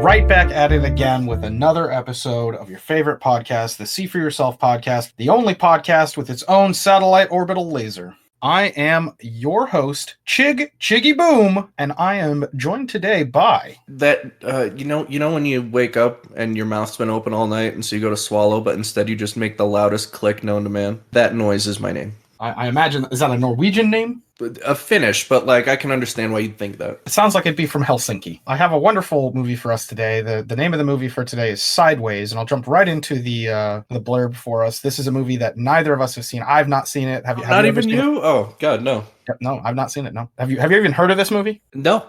right back at it again with another episode of your favorite podcast, the See For Yourself podcast, the only podcast with its own satellite orbital laser. I am your host, Chiggy Boom, and I am joined today by... you know when you wake up and your mouth's been open all night and so you go to swallow, but instead you just make the loudest click known to man? That noise is my name. I imagine, is that a Norwegian name? A Finnish, but like I can understand why you'd think that. It sounds like it'd be from Helsinki. I have a wonderful movie for us today. The name of the movie for today is Sideways, and I'll jump right into the blurb for us. This is a movie that neither of us have seen. I've not seen it. Have you? Not even you? Oh God, no. No, I've not seen it. No. Have you even heard of this movie? No.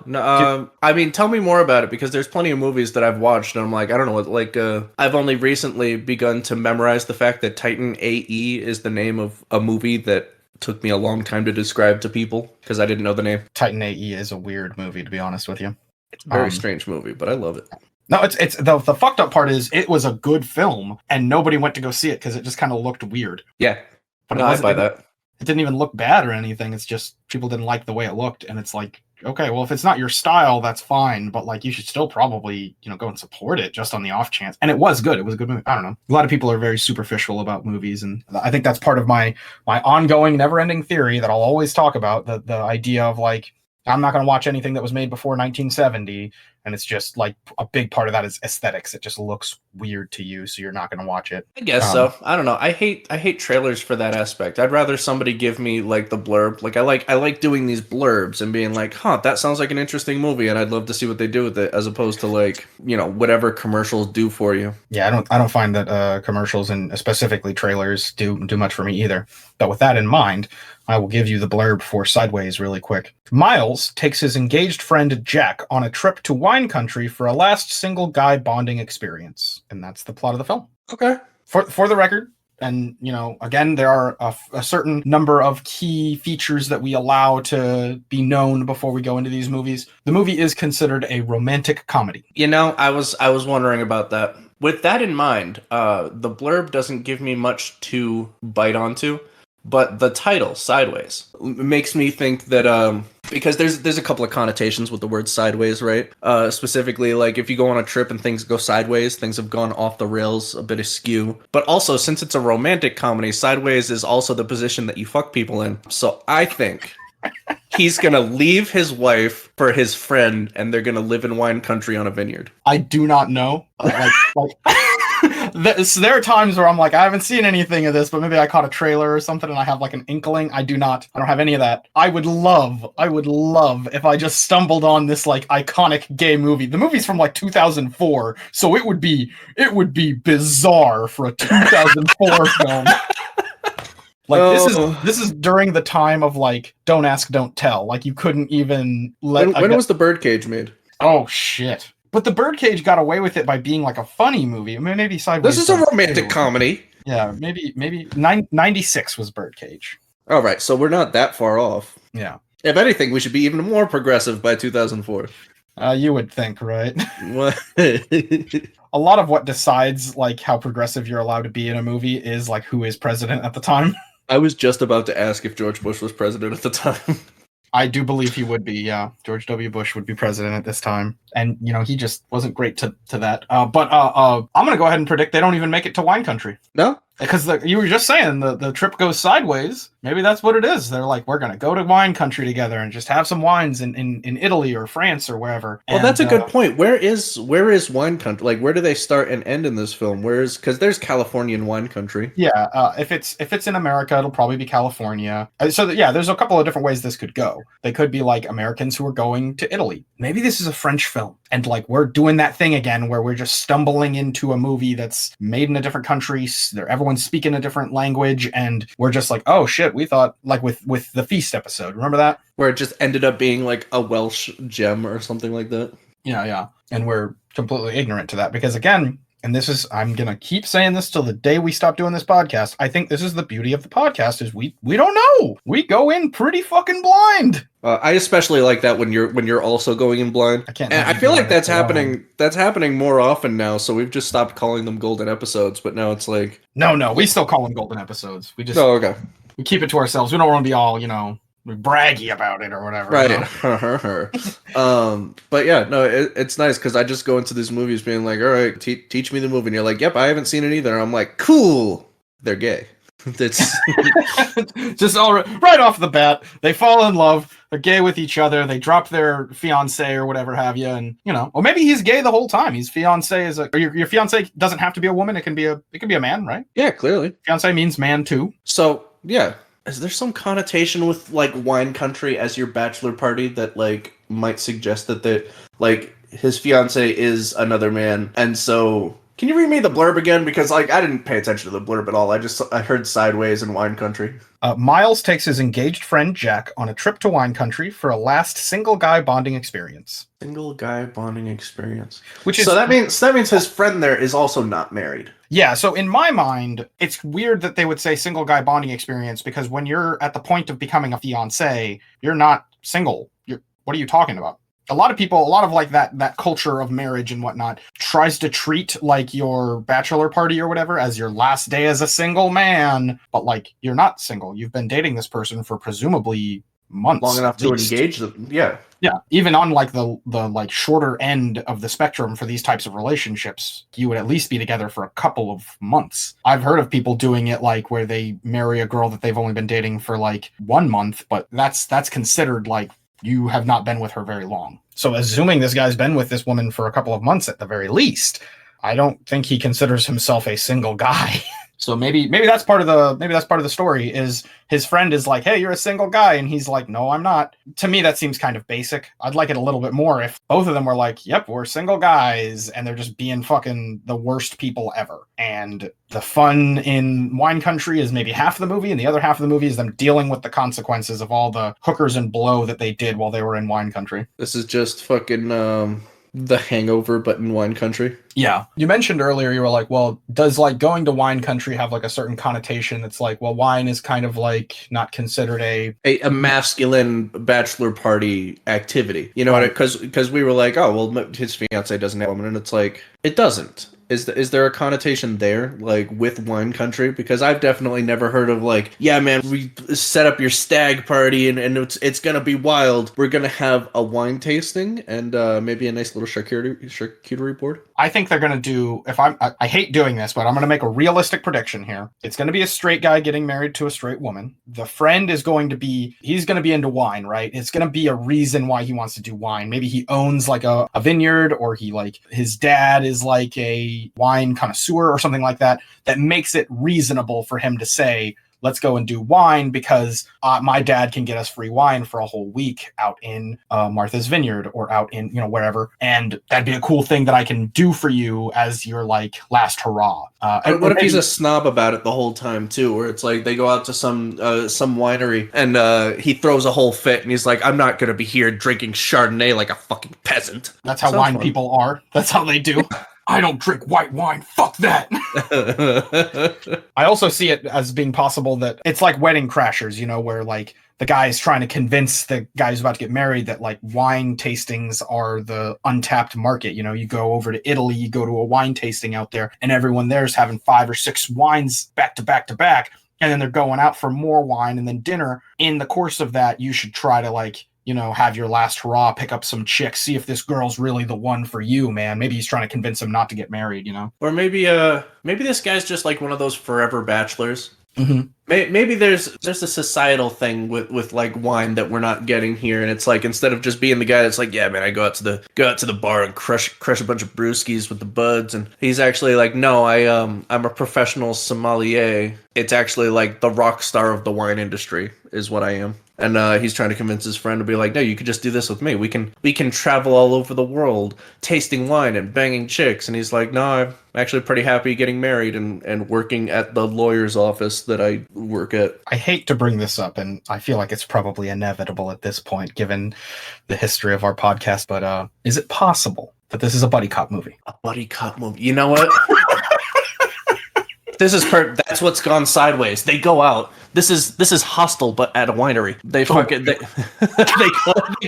I mean, tell me more about it, because there's plenty of movies that I've watched and I'm like, I don't know what. Like, I've only recently begun to memorize the fact that Titan AE is the name of a movie that took me a long time to describe to people because I didn't know the name. Titan AE is a weird movie, to be honest with you. It's a very strange movie, but I love it. No, it's the fucked up part is it was a good film and nobody went to go see it because it just kind of looked weird. Yeah, but I buy that. It didn't even look bad or anything. It's just people didn't like the way it looked, and it's like, okay, well, if it's not your style, that's fine, but like you should still probably, go and support it just on the off chance. And it was good. It was a good movie. I don't know. A lot of people are very superficial about movies, and I think that's part of my ongoing, never-ending theory that I'll always talk about, the idea of like, I'm not going to watch anything that was made before 1970, and it's just like a big part of that is aesthetics. It just looks weird to you, so you're not going to watch it. I guess so. I don't know. I hate trailers for that aspect. I'd rather somebody give me like the blurb. Like I like doing these blurbs and being like, that sounds like an interesting movie, and I'd love to see what they do with it, as opposed to like, whatever commercials do for you. Yeah, I don't find that commercials and specifically trailers do much for me either. But with that in mind, I will give you the blurb for Sideways really quick. Miles takes his engaged friend Jack on a trip to wine country for a last single guy bonding experience. And that's the plot of the film. Okay. For the record, and, again, there are a certain number of key features that we allow to be known before we go into these movies. The movie is considered a romantic comedy. I was wondering about that. With that in mind, the blurb doesn't give me much to bite onto. But the title, Sideways, makes me think that, because there's a couple of connotations with the word sideways, right? Specifically, like if you go on a trip and things go sideways, things have gone off the rails, a bit askew. But also, since it's a romantic comedy, sideways is also the position that you fuck people in. So I think he's going to leave his wife for his friend, and they're going to live in wine country on a vineyard. I do not know. So there are times where I'm like, I haven't seen anything of this, but maybe I caught a trailer or something and I have like an inkling. I don't have any of that. I would love if I just stumbled on this like iconic gay movie. The movie's from like 2004, so it would be bizarre for a 2004 film. Like this is during the time of like Don't Ask, Don't Tell. Like you couldn't even let. When was the Birdcage made? Oh shit. But the Birdcage got away with it by being like a funny movie. I mean, maybe Sideways. This is a romantic comedy. Yeah, maybe 96 was Birdcage. All right, so we're not that far off. Yeah. If anything, we should be even more progressive by 2004. You would think, right? What? A lot of what decides like how progressive you're allowed to be in a movie is like who is president at the time. I was just about to ask if George Bush was president at the time. I do believe he would be, yeah. George W. Bush would be president at this time. And, he just wasn't great to that. But I'm going to go ahead and predict they don't even make it to wine country. No? Because you were just saying the trip goes sideways. Maybe that's what it is. They're like, we're going to go to wine country together and just have some wines in Italy or France or wherever. Well, that's a good point. Where is wine country? Like, where do they start and end in this film? Because there's Californian wine country. Yeah, if it's in America, it'll probably be California. There's a couple of different ways this could go. They could be like Americans who are going to Italy. Maybe this is a French film. And like we're doing that thing again where we're just stumbling into a movie that's made in a different country. Everyone's speaking a different language, and we're just like, oh shit, we thought like with the Feast episode. Remember that? Where it just ended up being like a Welsh gem or something like that. Yeah. And we're completely ignorant to that because again, and this is, I'm going to keep saying this till the day we stop doing this podcast. I think this is the beauty of the podcast is we don't know. We go in pretty fucking blind. I especially like that when you're also going in blind. I feel like that's happening. That's happening more often now. So we've just stopped calling them golden episodes. But now it's like no, we still call them golden episodes. We just okay. We keep it to ourselves. We don't want to be all braggy about it or whatever. Right. But yeah, no, it's nice because I just go into these movies being like, all right, teach me the movie. And you're like, yep, I haven't seen it either. And I'm like, cool. They're gay. It's just right off the bat, they fall in love. They're gay with each other. They drop their fiance or whatever have you, and or maybe he's gay the whole time. His fiance is your fiance doesn't have to be a woman. It can be a man, right? Yeah, clearly. Fiance means man too. So yeah, is there some connotation with like wine country as your bachelor party that like might suggest that like his fiance is another man, and so. Can you read me the blurb again? Because like I didn't pay attention to the blurb at all. I heard sideways in wine country. Miles takes his engaged friend Jack on a trip to wine country for a last single guy bonding experience. Single guy bonding experience. Which is so that means his friend there is also not married. Yeah, so in my mind, it's weird that they would say single guy bonding experience because when you're at the point of becoming a fiancé, you're not single. What are you talking about? A lot of like that culture of marriage and whatnot tries to treat like your bachelor party or whatever as your last day as a single man, but like you're not single. You've been dating this person for presumably months, long enough to engage them. Yeah. Even on like the like shorter end of the spectrum for these types of relationships, you would at least be together for a couple of months. I've heard of people doing it like where they marry a girl that they've only been dating for like 1 month, but that's considered like you have not been with her very long. So assuming this guy's been with this woman for a couple of months at the very least, I don't think he considers himself a single guy. So maybe that's part of the story is his friend is like, hey, you're a single guy. And he's like, no, I'm not. To me, that seems kind of basic. I'd like it a little bit more if both of them were like, yep, we're single guys. And they're just being fucking the worst people ever. And the fun in wine country is maybe half the movie. And the other half of the movie is them dealing with the consequences of all the hookers and blow that they did while they were in wine country. This is just fucking the Hangover, but in wine country. Yeah. You mentioned earlier, you were like, well, does like going to wine country have like a certain connotation? It's like, well, wine is kind of like not considered a masculine bachelor party activity. You know what? Because we were like, oh, well, his fiance doesn't have a woman, and it's like, it doesn't. Is there a connotation there, like, with wine country? Because I've definitely never heard of, like, yeah, man, we set up your stag party and it's gonna be wild. We're gonna have a wine tasting and maybe a nice little charcuterie board. I think they're gonna do, I hate doing this, but I'm gonna make a realistic prediction here. It's gonna be a straight guy getting married to a straight woman. The friend is he's gonna be into wine, right? It's gonna be a reason why he wants to do wine. Maybe he owns like a vineyard, or his dad is like a wine connoisseur or something like that makes it reasonable for him to say, let's go and do wine because my dad can get us free wine for a whole week out in Martha's Vineyard or out in, wherever. And that'd be a cool thing that I can do for you as your like last hurrah. And what if he's a snob about it the whole time too, where it's like they go out to some winery and he throws a whole fit and he's like, I'm not going to be here drinking Chardonnay like a fucking peasant. That's how wine people are. That's how they do. I don't drink white wine. Fuck that. I also see it as being possible that it's like Wedding Crashers, where like the guy is trying to convince the guy who's about to get married that like wine tastings are the untapped market. You go over to Italy, you go to a wine tasting out there, and everyone there's having 5 or 6 wines back to back to back. And then they're going out for more wine and then dinner. In the course of that, you should try to like, have your last hurrah, pick up some chicks, see if this girl's really the one for you, man. Maybe he's trying to convince him not to get married, Or maybe this guy's just like one of those forever bachelors. Mm-hmm. Maybe there's a societal thing with like wine that we're not getting here, and it's like instead of just being the guy that's like, yeah, man, I go out to the bar and crush a bunch of brewskis with the buds, and he's actually like, no, I'm a professional sommelier. It's actually like the rock star of the wine industry is what I am. And he's trying to convince his friend to be like, no, you could just do this with me. We can travel all over the world tasting wine and banging chicks. And he's like, no, I'm actually pretty happy getting married and working at the lawyer's office that I work at. I hate to bring this up, and I feel like it's probably inevitable at this point, given the history of our podcast, but is it possible that this is a buddy cop movie? A buddy cop movie. You know what? That's what's gone sideways. They go out. This is Hostel, but at a winery. They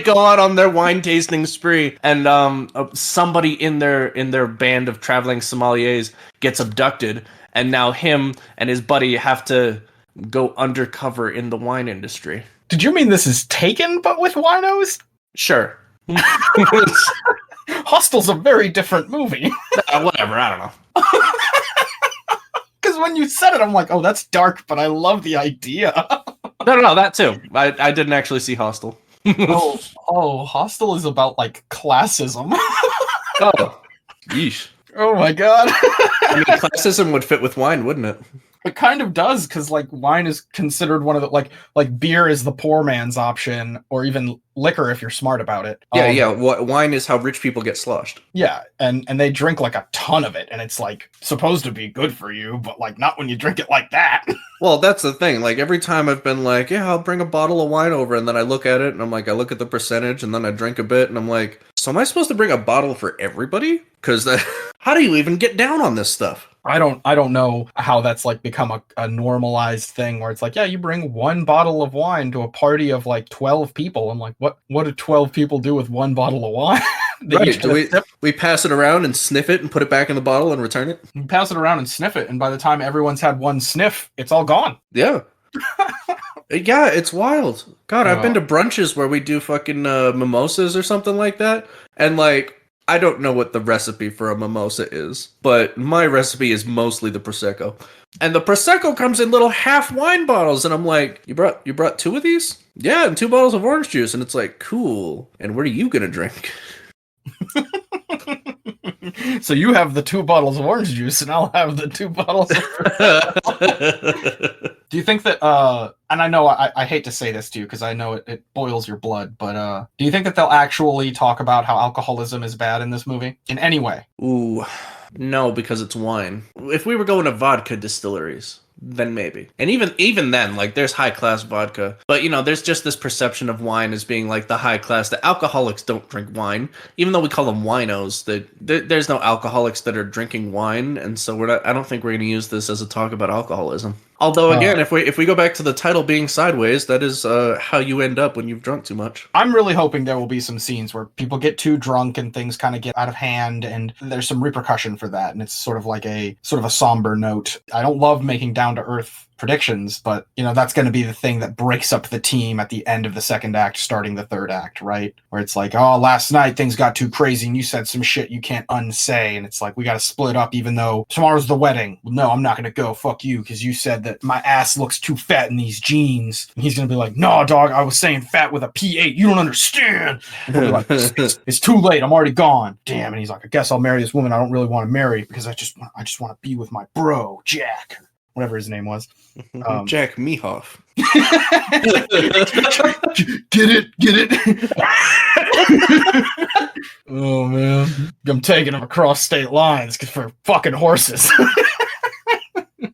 go out on their wine tasting spree, and somebody in their band of traveling sommeliers gets abducted, and now him and his buddy have to go undercover in the wine industry. Did you mean this is Taken but with winos? Sure. Hostel's a very different movie. Whatever, I don't know. Because when you said it, I'm like, oh, that's dark, but I love the idea. No, that too. I didn't actually see Hostel. Hostel is about, like, classism. Oh, yeesh. Oh my god. I mean, classism would fit with wine, wouldn't it? It kind of does, because, like, wine is considered one of the, like beer is the poor man's option, or even liquor if you're smart about it. Yeah. Wine is how rich people get sloshed. Yeah, and they drink, like, a ton of it, and it's, like, supposed to be good for you, but, like, not when you drink it like that. Well, that's the thing. Like, every time I've been like, yeah, I'll bring a bottle of wine over, and then I look at it, and I'm like, I look at the percentage, and then I drink a bit, and I'm like, so am I supposed to bring a bottle for everybody? Because how do you even get down on this stuff? I don't know how that's, like, become a normalized thing where it's like, yeah, you bring one bottle of wine to a party of, like, 12 people. I'm like, what do 12 people do with one bottle of wine? Right. Do we pass it around and sniff it and put it back in the bottle and return it? You pass it around and sniff it, and by the time everyone's had one sniff, it's all gone. Yeah. Yeah, it's wild. God, I've been to brunches where we do fucking mimosas or something like that, and, like, I don't know what the recipe for a mimosa is, but my recipe is mostly the Prosecco. And the Prosecco comes in little half wine bottles, and I'm like, you brought 2 of these? Yeah, and 2 bottles of orange juice. And it's like, cool. And what are you gonna drink? So you have the 2 bottles of orange juice, and I'll have the 2 bottles of Do you think that, and I know I hate to say this to you because I know it boils your blood, but do you think that they'll actually talk about how alcoholism is bad in this movie? In any way? Ooh, no, because it's wine. If we were going to vodka distilleries, then maybe. And even then, like, there's high-class vodka. But, you know, there's just this perception of wine as being, like, the high-class. The alcoholics don't drink wine. Even though we call them winos, there's no alcoholics that are drinking wine. And so I don't think we're going to use this as a talk about alcoholism. Although, again, if we go back to the title being sideways, that is how you end up when you've drunk too much. I'm really hoping there will be some scenes where people get too drunk and things kind of get out of hand, and there's some repercussion for that, and it's sort of a somber note. I don't love making down-to-earth predictions, but, you know, that's going to be the thing that breaks up the team at the end of the second act, starting the third act, right? Where it's like, oh, last night things got too crazy and you said some shit you can't unsay, and it's like, we got to split up even though tomorrow's the wedding. Well, no, I'm not going to go. Fuck you, because you said that my ass looks too fat in these jeans. And he's going to be like, no, dog, I was saying fat with a P8. You don't understand. And we'll be like, it's too late. I'm already gone. Damn. And he's like, I guess I'll marry this woman I don't really want to marry because I just want to be with my bro, Jack. Whatever his name was. Jack Mehoff. Get it. Oh, man. I'm taking him across state lines for fucking horses.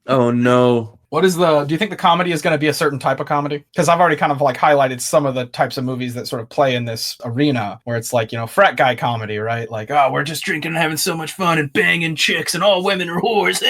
Oh, no. Do you think the comedy is going to be a certain type of comedy? Because I've already kind of, like, highlighted some of the types of movies that sort of play in this arena, where it's like, you know, frat guy comedy, right? Like, oh, we're just drinking and having so much fun and banging chicks and all women are whores.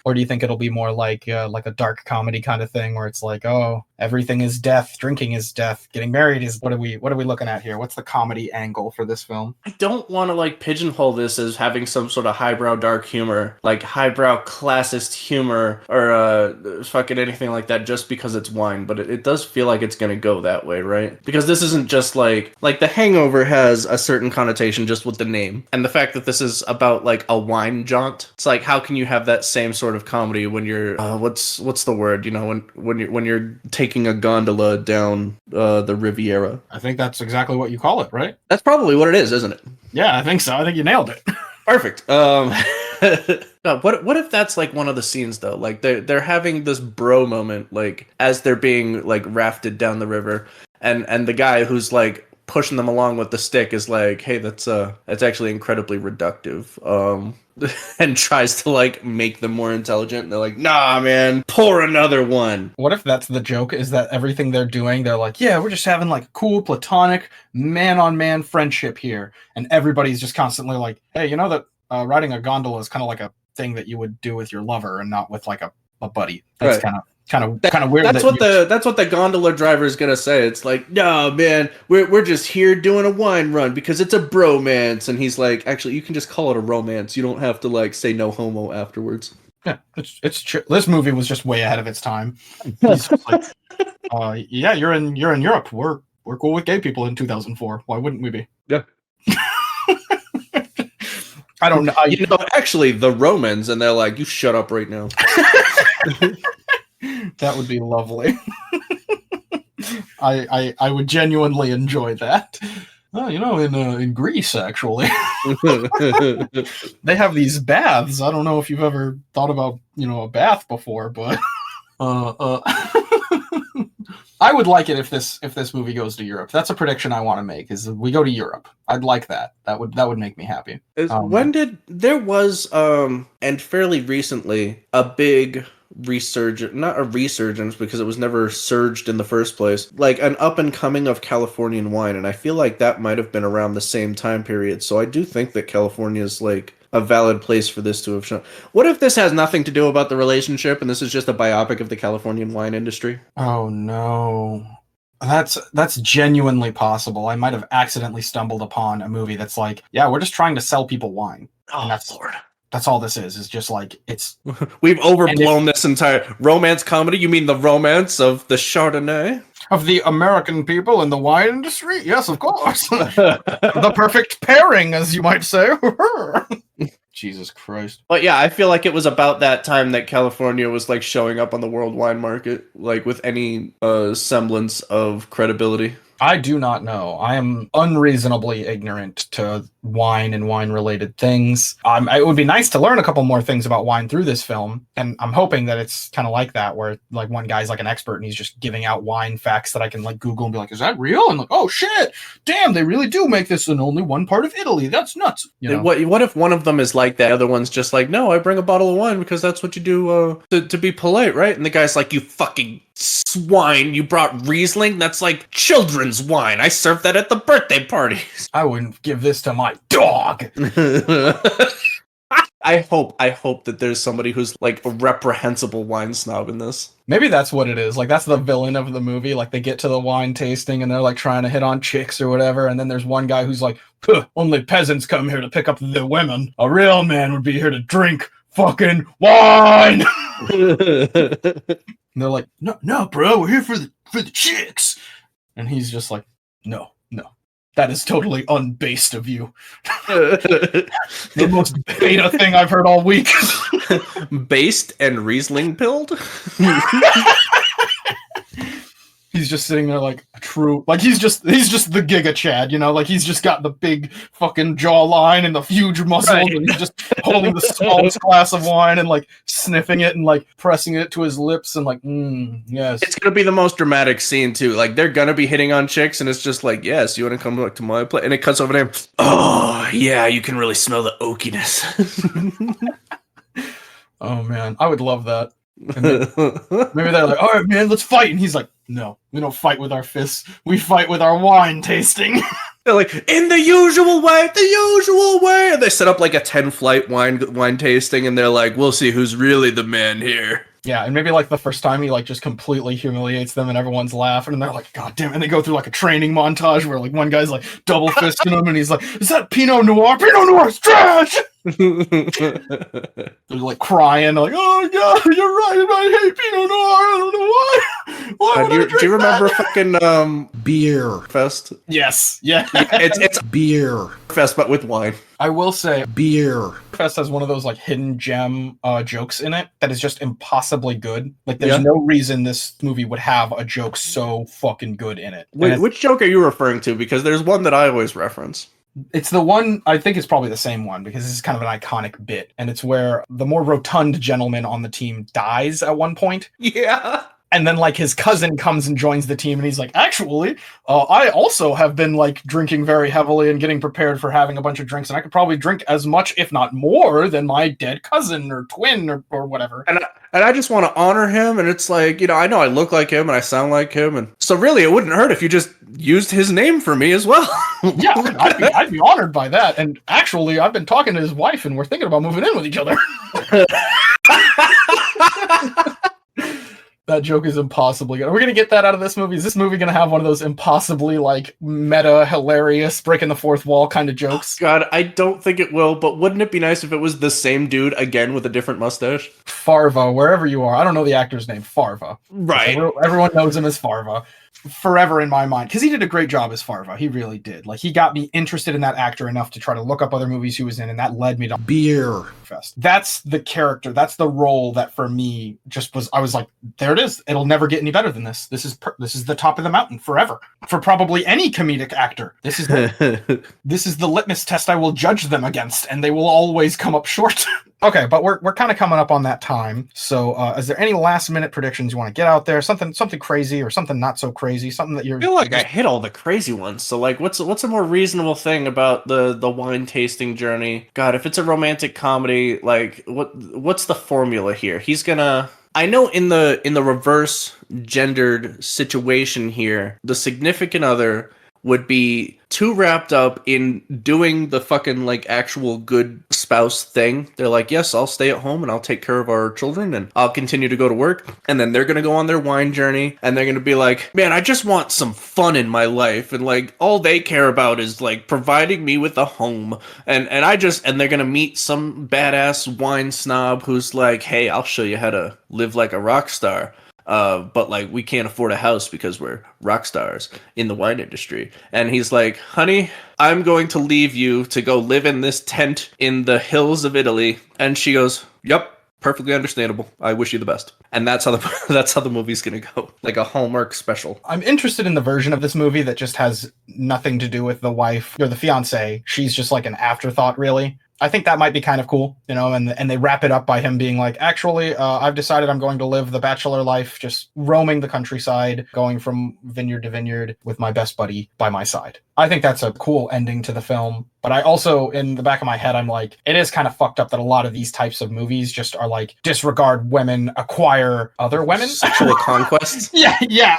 Or do you think it'll be more like a dark comedy kind of thing, where it's like, oh, everything is death, drinking is death, getting married is, what are we looking at here? What's the comedy angle for this film? I don't want to, like, pigeonhole this as having some sort of highbrow dark humor, like highbrow classist humor, or fucking anything like that, just because it's wine, but it does feel like it's gonna go that way, right? Because this isn't just like The Hangover has a certain connotation just with the name, and the fact that this is about, like, a wine jaunt. It's like, how can you have that same sort of comedy when you're what's the word, you know, when you're taking a gondola down the Riviera? I think that's exactly what you call it, right? That's probably what it is, isn't it? Yeah, I think so. I think you nailed it. Perfect. No, what if that's, like, one of the scenes, though? Like, they're having this bro moment, like, as they're being, like, rafted down the river, and the guy who's, like, pushing them along with the stick is like, hey, that's actually incredibly reductive, and tries to, like, make them more intelligent. And they're like, nah, man, pour another one. What if that's the joke, is that everything they're doing, they're like, yeah, we're just having, like, cool platonic man-on-man friendship here, and everybody's just constantly like, hey, you know that riding a gondola is kind of like a thing that you would do with your lover and not with, like, a buddy. That's right. kind of weird. That's what the gondola driver is gonna say. It's like, no, man, we're just here doing a wine run because it's a bromance. And he's like, actually, you can just call it a romance. You don't have to, like, say no homo afterwards. Yeah, it's this movie was just way ahead of its time. He's just like, Yeah, you're in Europe. We're cool with gay people in 2004. Why wouldn't we be? Yeah. I don't know. Actually, the Romans, and they're like, you shut up right now. That would be lovely. I would genuinely enjoy that. Well, in Greece, actually, they have these baths. I don't know if you've ever thought about, a bath before, but I would like it if this movie goes to Europe. That's a prediction I want to make. Is we go to Europe. I'd like that. That would make me happy. There was and fairly recently a big resurgence, not a resurgence because it was never surged in the first place, like an up and coming of Californian wine, and I feel like that might have been around the same time period. So I do think that California is like a valid place for this to have shown. What if this has nothing to do about the relationship and this is just a biopic of the Californian wine industry? Oh no. That's genuinely possible. I might have accidentally stumbled upon a movie that's like, yeah, we're just trying to sell people wine. Oh, that's Lord. That's all this is just like, it's... We've overblown this entire romance comedy. You mean the romance of the Chardonnay? Of the American people in the wine industry? Yes, of course. The perfect pairing, as you might say. Jesus Christ. But yeah, I feel like it was about that time that California was like showing up on the world wine market, like with any semblance of credibility. I do not know. I am unreasonably ignorant to wine and wine-related things. It would be nice to learn a couple more things about wine through this film, and I'm hoping that it's kind of like that, where like one guy's like an expert and he's just giving out wine facts that I can like Google and be like, is that real? And like, oh shit, damn, they really do make this in only one part of Italy. That's nuts. What if one of them is like that? The other one's just like, no, I bring a bottle of wine because that's what you do to be polite, right? And the guy's like, you fucking swine, you brought Riesling? That's like children's wine. I served that at the birthday parties. I wouldn't give this to my dog. I hope that there's somebody who's like a reprehensible wine snob in this. Maybe that's what it is. Like, that's the villain of the movie. Like, they get to the wine tasting and they're like trying to hit on chicks or whatever. And then there's one guy who's like, only peasants come here to pick up the women. A real man would be here to drink fucking wine. And they're like, no, bro, we're here for the chicks. And he's just like, no, that is totally unbased of you. The most beta thing I've heard all week. Based and Riesling pilled? He's just sitting there like a true, like he's just the Giga Chad, like he's just got the big fucking jawline and the huge muscles, right. And he's just holding the smallest glass of wine and like sniffing it and like pressing it to his lips and like, yes. It's gonna be the most dramatic scene too. Like they're gonna be hitting on chicks and it's just like, yes, you want to come back to my place? And it cuts over there. Oh yeah, you can really smell the oakiness. Oh man, I would love that. And maybe they're like, all right, man, let's fight. And he's like, no, we don't fight with our fists. We fight with our wine tasting. They're like, in the usual way. And they set up like a 10-flight wine tasting, and they're like, we'll see who's really the man here. Yeah, and maybe like the first time he like just completely humiliates them and everyone's laughing and they're like, God damn it. And they go through like a training montage where like one guy's like double fisting him and he's like, is that Pinot Noir? Pinot Noir's trash! They're like crying, like, oh God, you're right, I hate Pinot Noir, I don't know why. Do you remember fucking Beerfest? Yes, yeah. It's Beerfest, but with wine. I will say Beerfest has one of those like hidden gem jokes in it that is just impossibly good. Like there's no reason this movie would have a joke so fucking good in it. Wait, which joke are you referring to? Because there's one that I always reference. It's the one, I think it's probably the same one, because this is kind of an iconic bit. And it's where the more rotund gentleman on the team dies at one point. Yeah. And then, like, his cousin comes and joins the team, and he's like, actually, I also have been, like, drinking very heavily and getting prepared for having a bunch of drinks, and I could probably drink as much, if not more, than my dead cousin or twin or whatever. And I just want to honor him, and it's like, I know I look like him, and I sound like him, and so really, it wouldn't hurt if you just used his name for me as well. Yeah, I'd be honored by that, and actually, I've been talking to his wife, and we're thinking about moving in with each other. That joke is impossibly good. Are we going to get that out of this movie? Is this movie going to have one of those impossibly, like, meta, hilarious, breaking the fourth wall kind of jokes? God, I don't think it will, but wouldn't it be nice if it was the same dude again with a different mustache? Farva, wherever you are. I don't know the actor's name. Farva. Right. Everyone knows him as Farva. Forever in my mind, because he did a great job as Farva. He really did. Like, he got me interested in that actor enough to try to look up other movies he was in, and that led me to Beerfest. That's the character. That's the role that for me just was. I was like, there it is. It'll never get any better than this. This is the top of the mountain forever for probably any comedic actor. This is this is the litmus test I will judge them against, and they will always come up short. Okay, but we're kind of coming up on that time. So, is there any last minute predictions you want to get out there? Something crazy or something not so crazy? Something that you're. I feel like I hit all the crazy ones. So, like, what's a more reasonable thing about the wine tasting journey? God, if it's a romantic comedy, like, what's the formula here? He's gonna. I know in the reverse gendered situation here, the significant other would be too wrapped up in doing the fucking, like, actual good spouse thing. They're like, yes, I'll stay at home and I'll take care of our children and I'll continue to go to work. And then they're going to go on their wine journey and they're going to be like, man, I just want some fun in my life. And, like, all they care about is, like, providing me with a home. And they're going to meet some badass wine snob who's like, hey, I'll show you how to live like a rock star. But, like, we can't afford a house because we're rock stars in the wine industry. And he's like, honey, I'm going to leave you to go live in this tent in the hills of Italy. And she goes, yep, perfectly understandable. I wish you the best. And that's how the movie's gonna go, like a Hallmark special. I'm interested in the version of this movie that just has nothing to do with the wife or the fiance. She's just like an afterthought, really. I think that might be kind of cool, you know, and they wrap it up by him being like, actually, I've decided I'm going to live the bachelor life, just roaming the countryside, going from vineyard to vineyard with my best buddy by my side. I think that's a cool ending to the film. But I also, in the back of my head, I'm like, it is kind of fucked up that a lot of these types of movies just are like, disregard women, acquire other women. Sexual conquests. Yeah.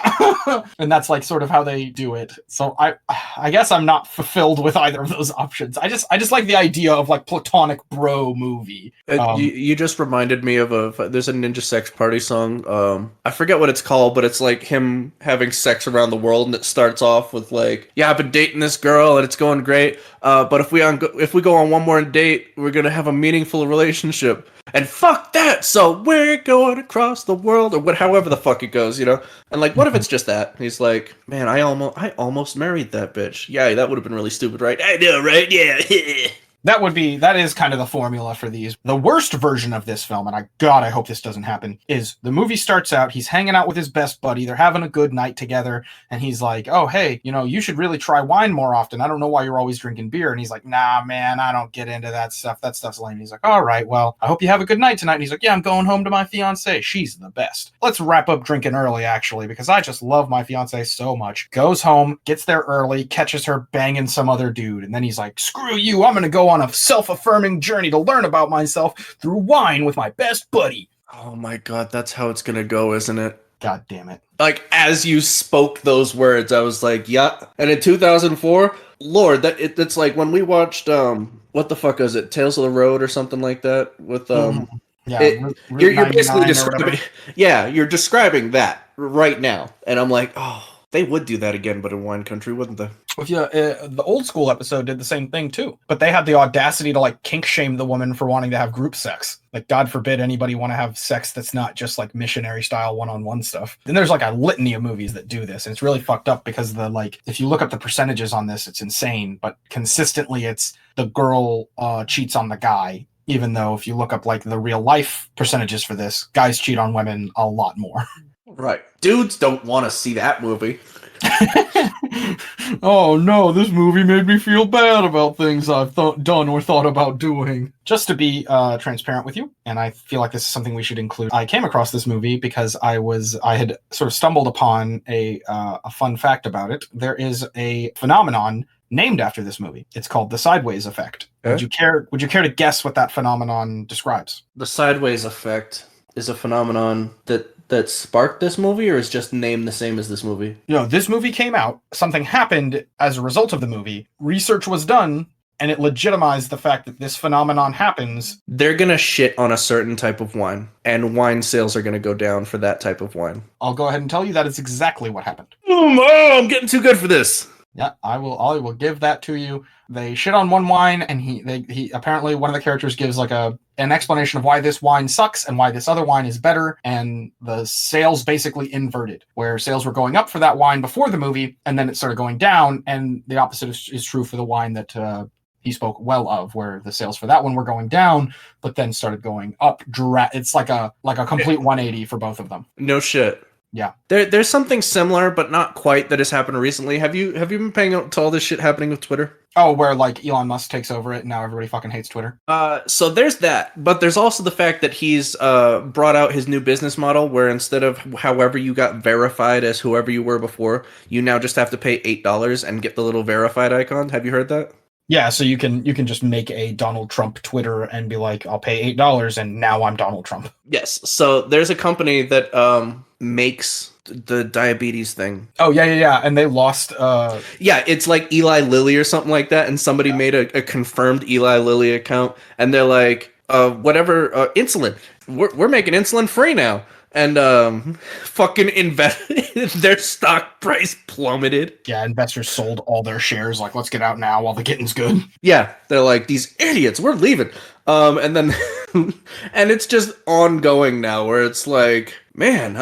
And that's like sort of how they do it. So I guess I'm not fulfilled with either of those options. I just like the idea of like platonic bro movie. You just reminded me of there's a Ninja Sex Party song. I forget what it's called, but it's like him having sex around the world, and it starts off with like, yeah, I've been dating this girl and it's going great. But if we go on one more date, we're gonna have a meaningful relationship. And fuck that! So we're going across the world, or however the fuck it goes, you know. And like, what if it's just that? He's like, man, I almost married that bitch. Yeah, that would have been really stupid, right? I know, right? Yeah. That is kind of the formula for these. The worst version of this film, and I hope this doesn't happen, is the movie starts out, he's hanging out with his best buddy, they're having a good night together, and he's like, oh, hey, you know, you should really try wine more often. I don't know why you're always drinking beer. And he's like, nah, man, I don't get into that stuff. That stuff's lame. He's like, all right, well, I hope you have a good night tonight. And he's like, yeah, I'm going home to my fiance. She's the best. Let's wrap up drinking early, actually, because I just love my fiance so much. Goes home, gets there early, catches her banging some other dude, and then he's like, screw you, I'm gonna go on a self-affirming journey to learn about myself through wine with my best buddy. Oh my god, that's how it's gonna go, isn't it? God damn it. Like, as you spoke those words, I was like, yeah. And in 2004, Lord, it's like when we watched, what the fuck is it? Tales of the Road or something like that? With, yeah, you're basically describing, you're describing that right now. And I'm like, oh, they would do that again, but in wine country, wouldn't they? Well, the old school episode did the same thing too, but they had the audacity to like kink shame the woman for wanting to have group sex. Like, God forbid anybody want to have sex that's not just like missionary style one-on-one stuff. Then there's like a litany of movies that do this, and it's really fucked up because if you look up the percentages on this, it's insane. But consistently, it's the girl cheats on the guy. Even though if you look up like the real life percentages for this, guys cheat on women a lot more. Right. Dudes don't want to see that movie. Oh no, this movie made me feel bad about things I've done or thought about doing. Just to be transparent with you, and I feel like this is something we should include. I came across this movie because I had sort of stumbled upon a fun fact about it. There is a phenomenon named after this movie. It's called the Sideways Effect. Okay. Would you care to guess what that phenomenon describes? The Sideways Effect is a phenomenon that sparked this movie, or is just named the same as this movie? You know, this movie came out, something happened as a result of the movie, research was done, and it legitimized the fact that this phenomenon happens. They're going to shit on a certain type of wine, and wine sales are going to go down for that type of wine. I'll go ahead and tell you that is exactly what happened. Oh, I'm getting too good for this. Yeah, I will give that to you. They shit on one wine, and he apparently one of the characters gives like an explanation of why this wine sucks and why this other wine is better, and the sales basically inverted, where sales were going up for that wine before the movie, and then it started going down, and the opposite is true for the wine that he spoke well of, where the sales for that one were going down, but then started going up. It's like a complete 180 for both of them. No shit. Yeah. There's something similar, but not quite, that has happened recently. Have you been paying out to all this shit happening with Twitter? Oh, where like Elon Musk takes over it and now everybody fucking hates Twitter? So there's that, but there's also the fact that he's brought out his new business model where instead of however you got verified as whoever you were before, you now just have to pay $8 and get the little verified icon. Have you heard that? Yeah, so you can just make a Donald Trump Twitter and be like, I'll pay $8 and now I'm Donald Trump. Yes. So there's a company that makes the diabetes thing. Oh, yeah. And they lost... Yeah, it's like Eli Lilly or something like that, and somebody made a confirmed Eli Lilly account, and they're like, insulin. We're making insulin free now. And fucking their stock price plummeted. Yeah, investors sold all their shares, like, let's get out now while the getting's good. Yeah, they're like, these idiots, we're leaving. And then, and it's just ongoing now, where it's like, man,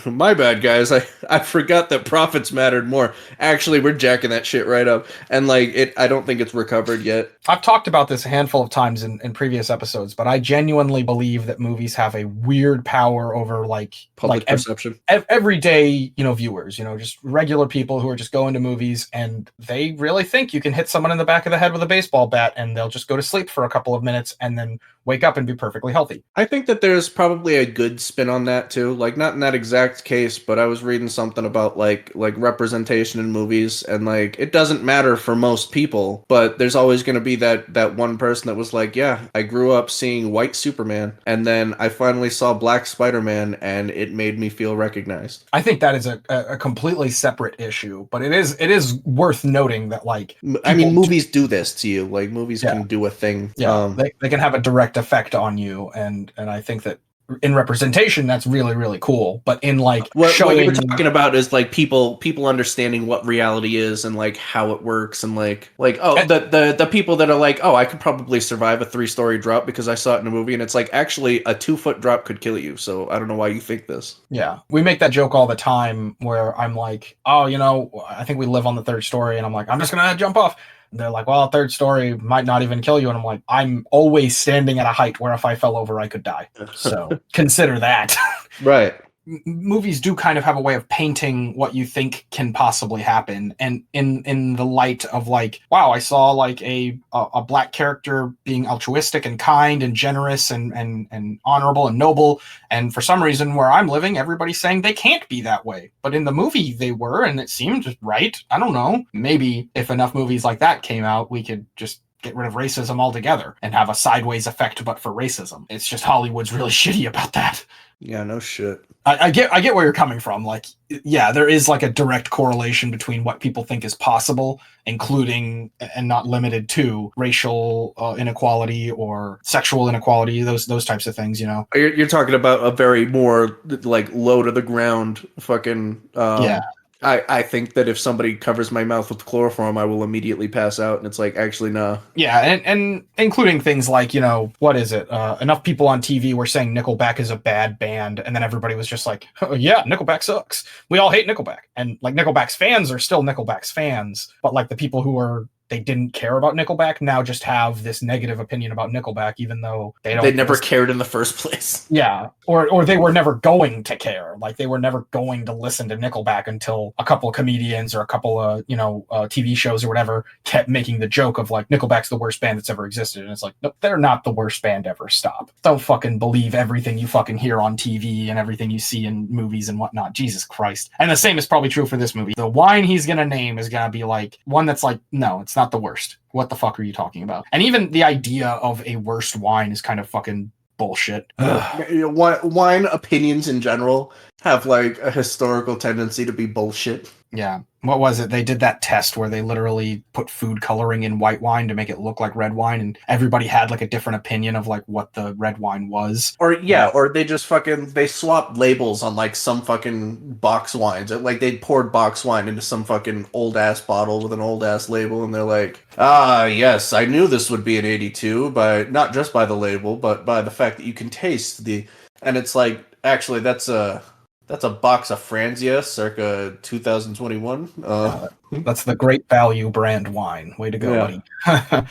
my bad, guys. I forgot that profits mattered more. Actually, we're jacking that shit right up. And like, I don't think it's recovered yet. I've talked about this a handful of times in previous episodes, but I genuinely believe that movies have a weird power over like public perception. Everyday, viewers, just regular people who are just going to movies, and they really think you can hit someone in the back of the head with a baseball bat and they'll just go to sleep for a couple of minutes and then wake up and be perfectly healthy. I think that there's probably a good spin on that too. Like, not in that exact case, but I was reading something about like representation in movies, and like, it doesn't matter for most people, but there's always going to be that one person that was like, yeah, I grew up seeing white Superman, and then I finally saw black Spider-Man, and it made me feel recognized. I think that is a completely separate issue, but it is worth noting that like, I mean, movies do this to you. Like, movies can do a thing. Yeah, they can have a direct effect on you, and I think that in representation, that's really, really cool. But in like what you're talking about is like people understanding what reality is and like how it works, and like the people that are like, oh, I could probably survive a 3-story drop because I saw it in a movie, and it's like, actually a 2-foot drop could kill you. So I don't know why you think this. Yeah, we make that joke all the time where I'm like, oh, I think we live on the 3rd story, and I'm like, I'm just gonna jump off. And they're like, well, a 3rd story might not even kill you. And I'm like, I'm always standing at a height where if I fell over, I could die. So consider that. Right. Movies do kind of have a way of painting what you think can possibly happen, and in the light of like, wow, I saw like a black character being altruistic and kind and generous and honorable and noble, and for some reason where I'm living, everybody's saying they can't be that way, but in the movie they were, and it seemed right. I don't know, maybe if enough movies like that came out, we could just get rid of racism altogether and have a sideways effect but for racism. It's just Hollywood's really shitty about that. Yeah, no shit. I get where you're coming from. Like, yeah, there is like a direct correlation between what people think is possible, including and not limited to racial inequality or sexual inequality, those types of things, You're talking about a very more like low to the ground fucking yeah. I think that if somebody covers my mouth with chloroform, I will immediately pass out, and it's like, actually, no. Yeah, and including things like, what is it? Enough people on TV were saying Nickelback is a bad band, and then everybody was just like, oh, yeah, Nickelback sucks. We all hate Nickelback. And like, Nickelback's fans are still Nickelback's fans, but like the people who they didn't care about Nickelback now just have this negative opinion about Nickelback, even though they never cared in the first place. Yeah, or they were never going to care. Like, they were never going to listen to Nickelback until a couple of comedians or a couple of TV shows or whatever kept making the joke of like, Nickelback's the worst band that's ever existed, and it's like, no, they're not the worst band ever. Stop. Don't fucking believe everything you fucking hear on TV and everything you see in movies and whatnot. Jesus Christ. And the same is probably true for this movie. The wine he's gonna name is gonna be like one that's like, no, it's not the worst. What the fuck are you talking about? And even the idea of a worst wine is kind of fucking bullshit. Wine opinions in general have like a historical tendency to be bullshit. Yeah. What was it? They did that test where they literally put food coloring in white wine to make it look like red wine, and everybody had like a different opinion of like what the red wine was. Or or they just they swapped labels on like some fucking box wines. Like they poured box wine into some fucking old ass bottle with an old ass label, and they're like, yes, I knew this would be an 82 by not just by the label, but by the fact that you can taste the. And it's like, actually, that's a box of Franzia, circa 2021. That's the Great Value brand wine. Way to go, buddy.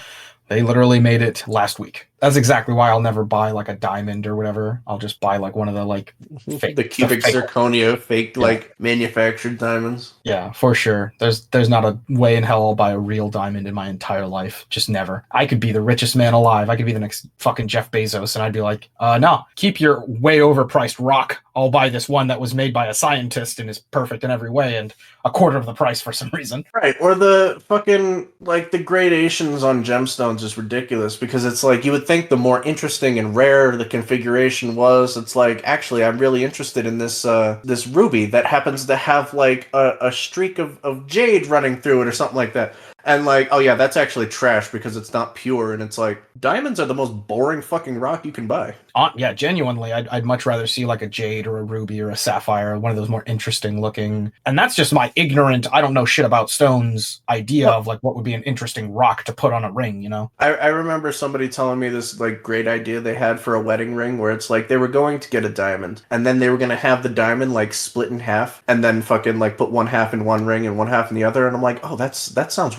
They literally made it last week. That's exactly why I'll never buy like a diamond or whatever. I'll just buy like one of the like fake, the cubic zirconia, fake like manufactured diamonds. Yeah, for sure. There's not a way in hell I'll buy a real diamond in my entire life. Just never. I could be the richest man alive. I could be the next fucking Jeff Bezos, and I'd be like, no, keep your way overpriced rock. I'll buy this one that was made by a scientist and is perfect in every way, and a quarter of the price for some reason. Right, or the fucking, like, the gradations on gemstones is ridiculous, because it's like, you would think the more interesting and rare the configuration was, it's like, actually, I'm really interested in this this ruby that happens to have, like, a streak of jade running through it or something like that. And like, oh yeah, that's actually trash because it's not pure. And it's like, diamonds are the most boring fucking rock you can buy. Yeah, genuinely, I'd much rather see like a jade or a ruby or a sapphire, one of those more interesting looking. And that's just my ignorant, I don't know shit about stones idea of like what would be an interesting rock to put on a ring, you know? I remember somebody telling me this like great idea they had for a wedding ring where it's like they were going to get a diamond and then they were going to have the diamond like split in half and then fucking like put one half in one ring and one half in the other. And I'm like, oh, that sounds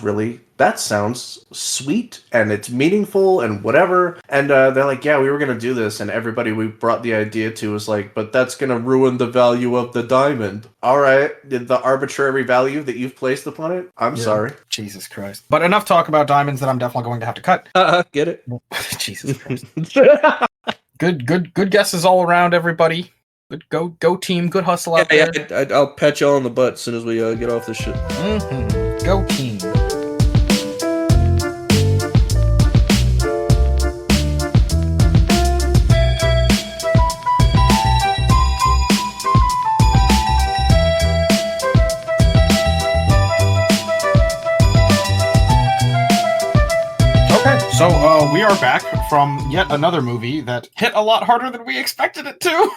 sweet and it's meaningful and whatever. And they're like, yeah, we were going to do this. And everybody we brought the idea to was like, but that's going to ruin the value of the diamond. All right. The arbitrary value that you've placed upon it. I'm sorry. Jesus Christ. But enough talk about diamonds that I'm definitely going to have to cut. Get it? Jesus Christ. Good guesses all around, everybody. Good go team. Good hustle out there. Yeah, I'll pat y'all on the butt as soon as we get off this shit. Mm-hmm. Go team. So we are back from yet another movie that hit a lot harder than we expected it to.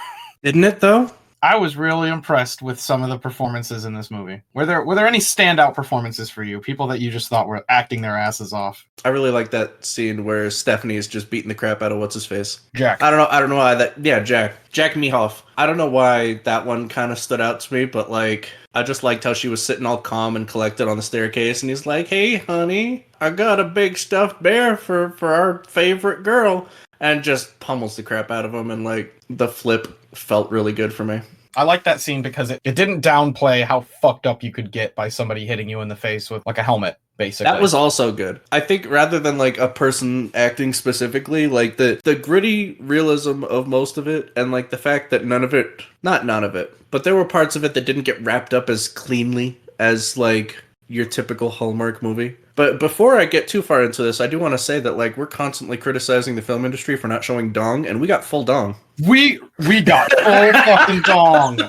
Didn't it, though? I was really impressed with some of the performances in this movie. Were there any standout performances for you? People that you just thought were acting their asses off? I really like that scene where Stephanie is just beating the crap out of what's-his-face. Jack. I don't know why that... Yeah, Jack Mehoff. I don't know why that one kind of stood out to me, but, like, I just liked how she was sitting all calm and collected on the staircase, and he's like, hey, honey, I got a big stuffed bear for our favorite girl, and just pummels the crap out of him, and, like, the flip felt really good for me. I like that scene because it didn't downplay how fucked up you could get by somebody hitting you in the face with, like, a helmet. Basically. That was also good. I think rather than like a person acting specifically, like the gritty realism of most of it, and like the fact that not none of it, but there were parts of it that didn't get wrapped up as cleanly as like your typical Hallmark movie. But before I get too far into this, I do want to say that like we're constantly criticizing the film industry for not showing dong, and we got full dong. We got full fucking dong.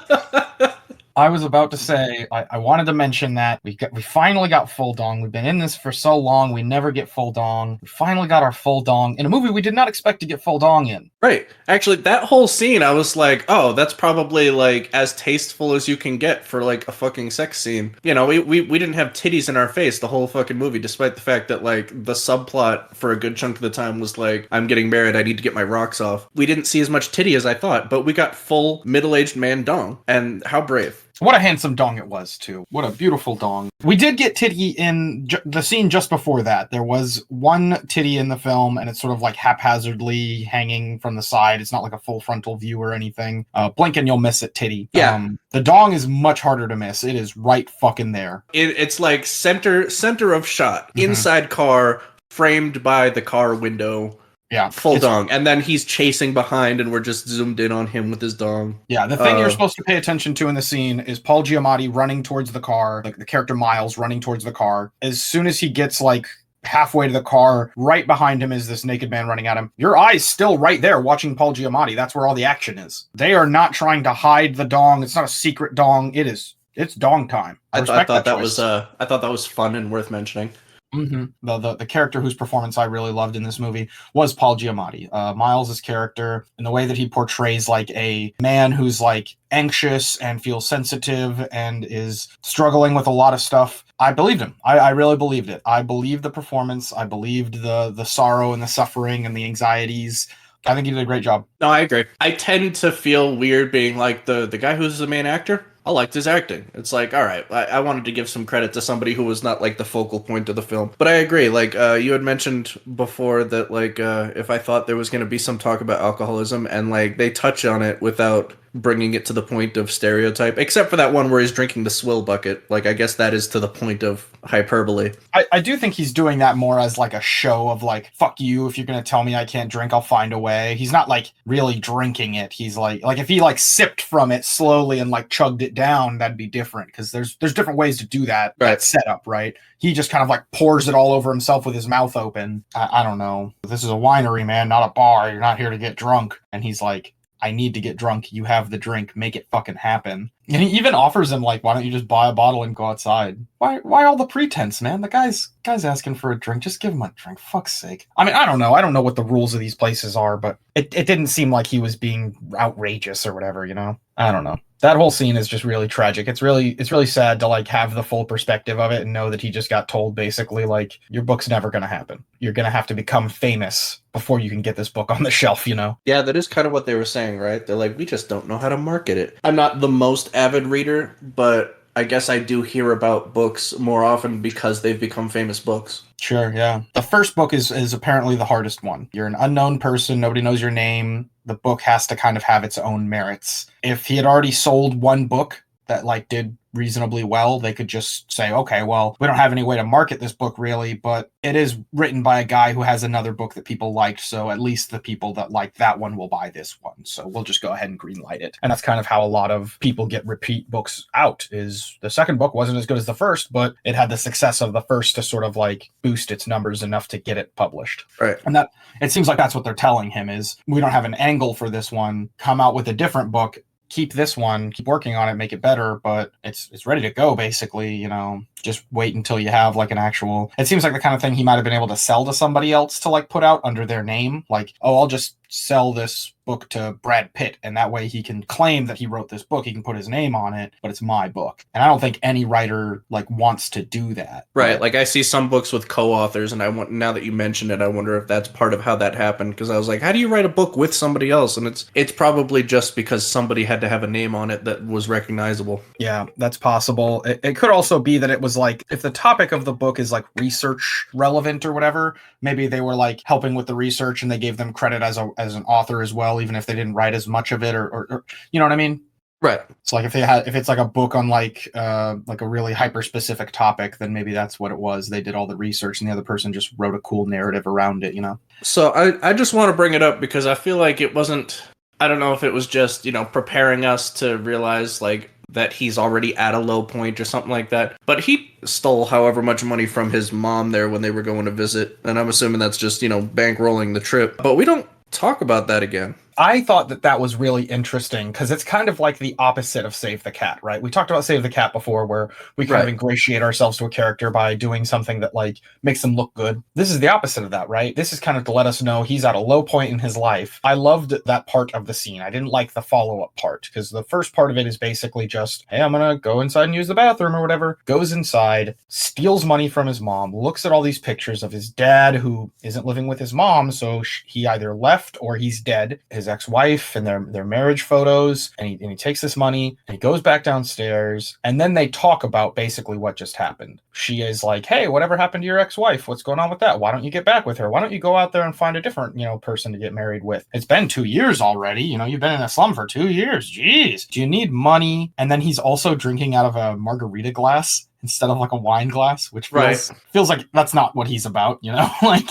I was about to say, I wanted to mention that we finally got full dong. We've been in this for so long, we never get full dong. We finally got our full dong in a movie we did not expect to get full dong in. Right. Actually, that whole scene, I was like, oh, that's probably like as tasteful as you can get for like a fucking sex scene. You know, we didn't have titties in our face the whole fucking movie, despite the fact that like the subplot for a good chunk of the time was like, I'm getting married, I need to get my rocks off. We didn't see as much titty as I thought, but we got full middle-aged man dong. And how brave. What a handsome dong it was, too. What a beautiful dong. We did get titty in the scene just before that. There was one titty in the film, and it's sort of like haphazardly hanging from the side. It's not like a full frontal view or anything. Blink and you'll miss it, titty. Yeah. The dong is much harder to miss. It is right fucking there. It's like center of shot. Mm-hmm. Inside car, framed by the car window. Yeah. Full dong. And then he's chasing behind and we're just zoomed in on him with his dong. Yeah, the thing you're supposed to pay attention to in the scene is Paul Giamatti running towards the car, like the character Miles running towards the car. As soon as he gets like halfway to the car, right behind him is this naked man running at him. Your eye's still right there watching Paul Giamatti. That's where all the action is. They are not trying to hide the dong. It's not a secret dong. It is it's dong time. I Respect thought that choice. I thought that was fun and worth mentioning. The character whose performance I really loved in this movie was Paul Giamatti. Miles's character, and the way that he portrays like a man who's like anxious and feels sensitive and is struggling with a lot of stuff. I believed him. I really believed it. I believed the performance. I believed the sorrow and the suffering and the anxieties. I think he did a great job. No, I agree. I tend to feel weird being like the guy who's the main actor. I liked his acting. It's like, all right, I wanted to give some credit to somebody who was not like the focal point of the film. But I agree. Like you had mentioned before that like if I thought there was going to be some talk about alcoholism and like they touch on it without bringing it to the point of stereotype, except for that one where he's drinking the swill bucket. Like, I guess that is to the point of hyperbole. I do think he's doing that more as like a show of like, fuck you, if you're going to tell me I can't drink, I'll find a way. He's not like really drinking it. He's like if he like sipped from it slowly and like chugged it down, that'd be different because there's different ways to do that, right. That setup, right? He just kind of like pours it all over himself with his mouth open. I don't know. This is a winery, man, not a bar. You're not here to get drunk. And he's like, I need to get drunk. You have the drink. Make it fucking happen. And he even offers him like, why don't you just buy a bottle and go outside? Why all the pretense, man? The guy's asking for a drink. Just give him a drink. Fuck's sake. I mean, I don't know. I don't know what the rules of these places are, but it didn't seem like he was being outrageous or whatever, you know? I don't know. That whole scene is just really tragic. It's really sad to like have the full perspective of it and know that he just got told basically like, your book's never going to happen. You're going to have to become famous before you can get this book on the shelf, you know? Yeah, that is kind of what they were saying, right? They're like, we just don't know how to market it. I'm not the most avid reader, but I guess I do hear about books more often because they've become famous books. Sure, yeah. The first book is apparently the hardest one. You're an unknown person. Nobody knows your name. The book has to kind of have its own merits. If he had already sold one book that like did reasonably well, they could just say, okay, well, we don't have any way to market this book really, but it is written by a guy who has another book that people liked, so at least the people that like that one will buy this one, so we'll just go ahead and greenlight it. And that's kind of how a lot of people get repeat books out, is the second book wasn't as good as the first, but it had the success of the first to sort of like boost its numbers enough to get it published. Right. And that, it seems like that's what they're telling him is, we don't have an angle for this one, come out with a different book, keep this one, keep working on it, make it better, but it's ready to go basically, you know, just wait until you have like an actual, it seems like the kind of thing he might have been able to sell to somebody else to like put out under their name, like, oh, I'll just sell this book to Brad Pitt, and that way he can claim that he wrote this book, he can put his name on it, but it's my book. And I don't think any writer like wants to do that. Right, like I see some books with co-authors, and I want, now that you mentioned it, I wonder if that's part of how that happened, because I was like, how do you write a book with somebody else? And it's probably just because somebody had to have a name on it that was recognizable. Yeah, that's possible. It could also be that it was like, if the topic of the book is like research relevant or whatever, maybe they were like helping with the research and they gave them credit as an author as well, even if they didn't write as much of it, or you know what I mean? Right. So like if it's like a book on like a really hyper specific topic, then maybe that's what it was. They did all the research and the other person just wrote a cool narrative around it, you know? So I just want to bring it up because I feel like it wasn't, I don't know if it was just, you know, preparing us to realize like that he's already at a low point or something like that. But he stole however much money from his mom there when they were going to visit. And I'm assuming that's just, you know, bankrolling the trip. But we don't talk about that again. I thought that was really interesting because it's kind of like the opposite of Save the Cat, right? We talked about Save the Cat before where we kind of ingratiate ourselves to a character by doing something that like makes them look good. This is the opposite of that, right? This is kind of to let us know he's at a low point in his life. I loved that part of the scene. I didn't like the follow-up part because the first part of it is basically just, hey, I'm going to go inside and use the bathroom or whatever. Goes inside, steals money from his mom, looks at all these pictures of his dad who isn't living with his mom, so he either left or he's dead. His ex-wife and their marriage photos, and he takes this money and he goes back downstairs, and then they talk about basically what just happened. She is like, hey, whatever happened to your ex-wife? What's going on with that? Why don't you get back with her? Why don't you go out there and find a different, you know, person to get married with? It's been 2 years already. You know, you've been in a slum for 2 years. Jeez. Do you need money? And then he's also drinking out of a margarita glass instead of like a wine glass, which feels like that's not what he's about, you know? Like,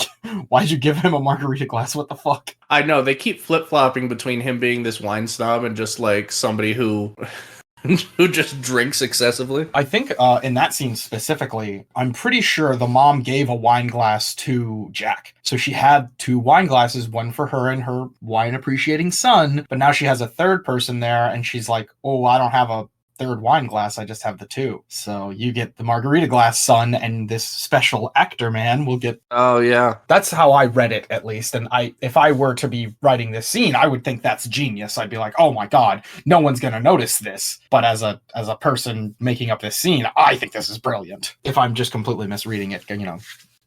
why'd you give him a margarita glass? What the fuck? I know, they keep flip-flopping between him being this wine snob and just like somebody who just drinks excessively. I think in that scene specifically, I'm pretty sure the mom gave a wine glass to Jack. So she had 2 wine glasses, one for her and her wine appreciating son, but now she has a third person there and she's like, oh, I don't have a third wine glass. I just have the two. So you get the margarita glass, son, and this special actor man will get. Oh yeah, that's how I read it, at least. And if I were to be writing this scene, I would think that's genius. I'd be like, oh my god, no one's gonna notice this. But as a person making up this scene, I think this is brilliant. If I'm just completely misreading it,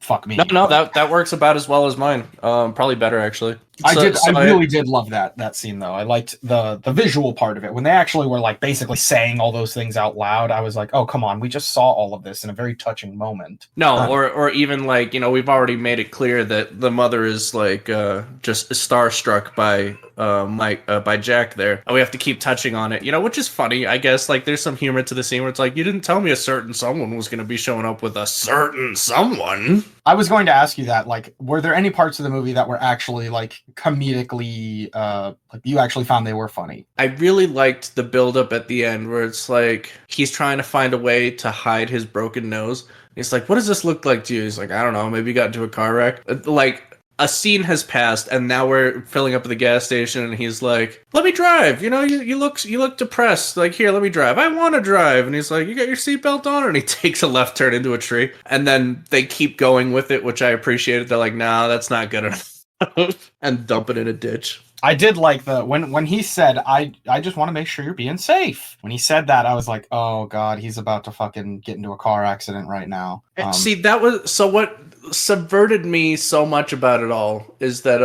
fuck me. No, that works about as well as mine. Probably better actually. I really did love that scene though. I liked the visual part of it. When they actually were like basically saying all those things out loud, I was like, oh come on, we just saw all of this in a very touching moment. No, or even like, we've already made it clear that the mother is like just starstruck by Jack there. And we have to keep touching on it, which is funny, I guess. Like there's some humor to the scene where it's like, you didn't tell me a certain someone was going to be showing up with a certain someone. I was going to ask you that, like, were there any parts of the movie that were actually like comedically like you actually found they were funny? I really liked the build-up at the end where it's like he's trying to find a way to hide his broken nose. He's like, what does this look like to you? He's like, I don't know, maybe you got into a car wreck. Like a scene has passed and now we're filling up at the gas station and he's like, let me drive. You look depressed. Like, here, let me drive. I want to drive. And he's like, you got your seatbelt on? And he takes a left turn into a tree. And then they keep going with it, which I appreciated. They're like, nah, that's not good enough. And dump it in a ditch. I did like when he said, I just want to make sure you're being safe. When he said that, I was like, oh god, he's about to fucking get into a car accident right now. See, that was so what subverted me so much about it all is that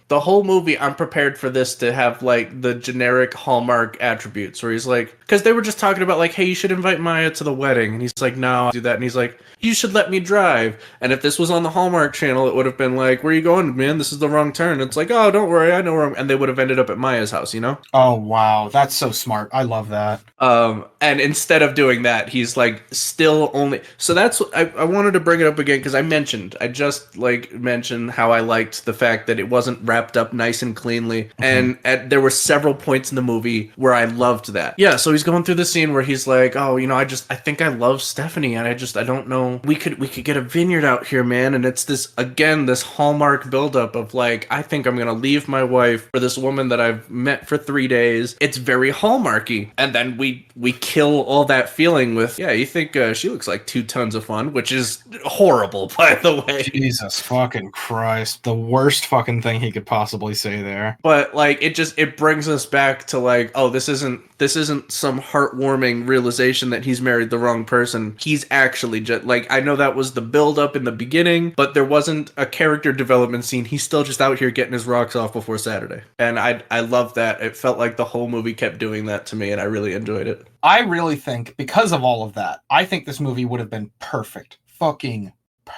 the whole movie, I'm prepared for this to have like the generic Hallmark attributes where he's like, because they were just talking about like, hey, you should invite Maya to the wedding. And he's like, no, I'll do that. And he's like, you should let me drive. And if this was on the Hallmark channel, it would have been like, where are you going, man? This is the wrong turn. It's like, oh, don't worry, I know where I'm... And they would have ended up at Maya's house, Oh, wow. That's so smart. I love that. And instead of doing that, he's like still only... So that's... I wanted to bring it up again because I just mentioned how I liked the fact that it wasn't wrapped up nice and cleanly. Mm-hmm. And there were several points in the movie where I loved that. Yeah, so he's going through the scene where he's like, oh, I think I love Stephanie and I don't know. We could get a vineyard out here, man. And it's this Hallmark buildup of like, I think I'm going to leave my wife for this woman that I've met for 3 days. It's very Hallmarky. And then we kill all that feeling with, yeah, you think she looks like 2 tons of fun, which is horrible, by the way. Jesus fucking Christ. The worst fucking thing he could possibly say there. But like, it brings us back to like, oh, this isn't some heartwarming realization that he's married the wrong person. He's actually just like, I know that was the build up in the beginning, but there wasn't a character development scene. He's still just out here getting his rocks off before Saturday. And I love that. It felt like the whole movie kept doing that to me and I really enjoyed it. I really think because of all of that, I think this movie would have been perfect. Fucking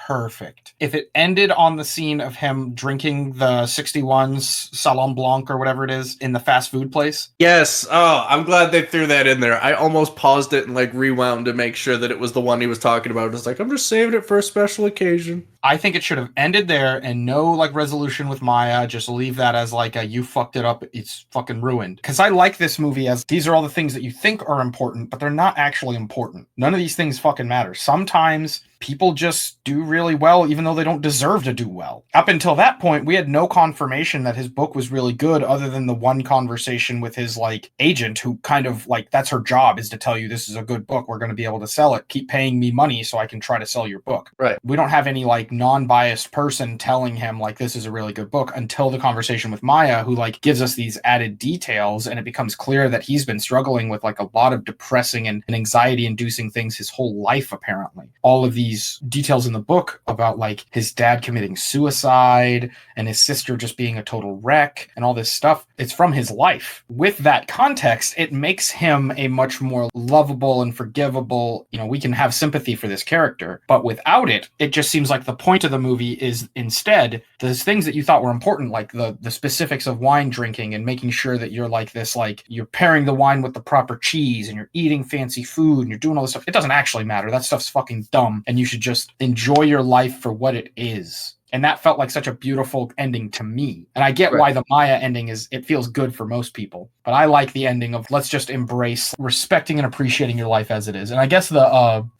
perfect if it ended on the scene of him drinking the 61's Salon Blanc or whatever it is in the fast food place. Yes. Oh, I'm glad they threw that in there. I almost paused it and like rewound to make sure that it was the one he was talking about. It's like, I'm just saving it for a special occasion. I think it should have ended there and no like resolution with Maya. Just leave that as like a you fucked it up. It's fucking ruined. Because I like this movie as these are all the things that you think are important, but they're not actually important. None of these things fucking matter. Sometimes people just do really well, even though they don't deserve to do well. Up until that point, we had no confirmation that his book was really good other than the one conversation with his like agent who kind of like, that's her job is to tell you this is a good book. We're going to be able to sell it. Keep paying me money so I can try to sell your book. Right. We don't have any like non-biased person telling him like this is a really good book until the conversation with Maya, who like gives us these added details, and it becomes clear that he's been struggling with like a lot of depressing and anxiety inducing things his whole life apparently. All of these details in the book about like his dad committing suicide and his sister just being a total wreck and all this stuff, it's from his life. With that context, it makes him a much more lovable and forgivable, we can have sympathy for this character. But without it, it just seems like the point of the movie is instead those things that you thought were important, like the specifics of wine drinking and making sure that you're like this, like you're pairing the wine with the proper cheese and you're eating fancy food and you're doing all this stuff. It doesn't actually matter. That stuff's fucking dumb. And you should just enjoy your life for what it is. And that felt like such a beautiful ending to me. And I get why the Maya ending it feels good for most people. But I like the ending of let's just embrace respecting and appreciating your life as it is. And I guess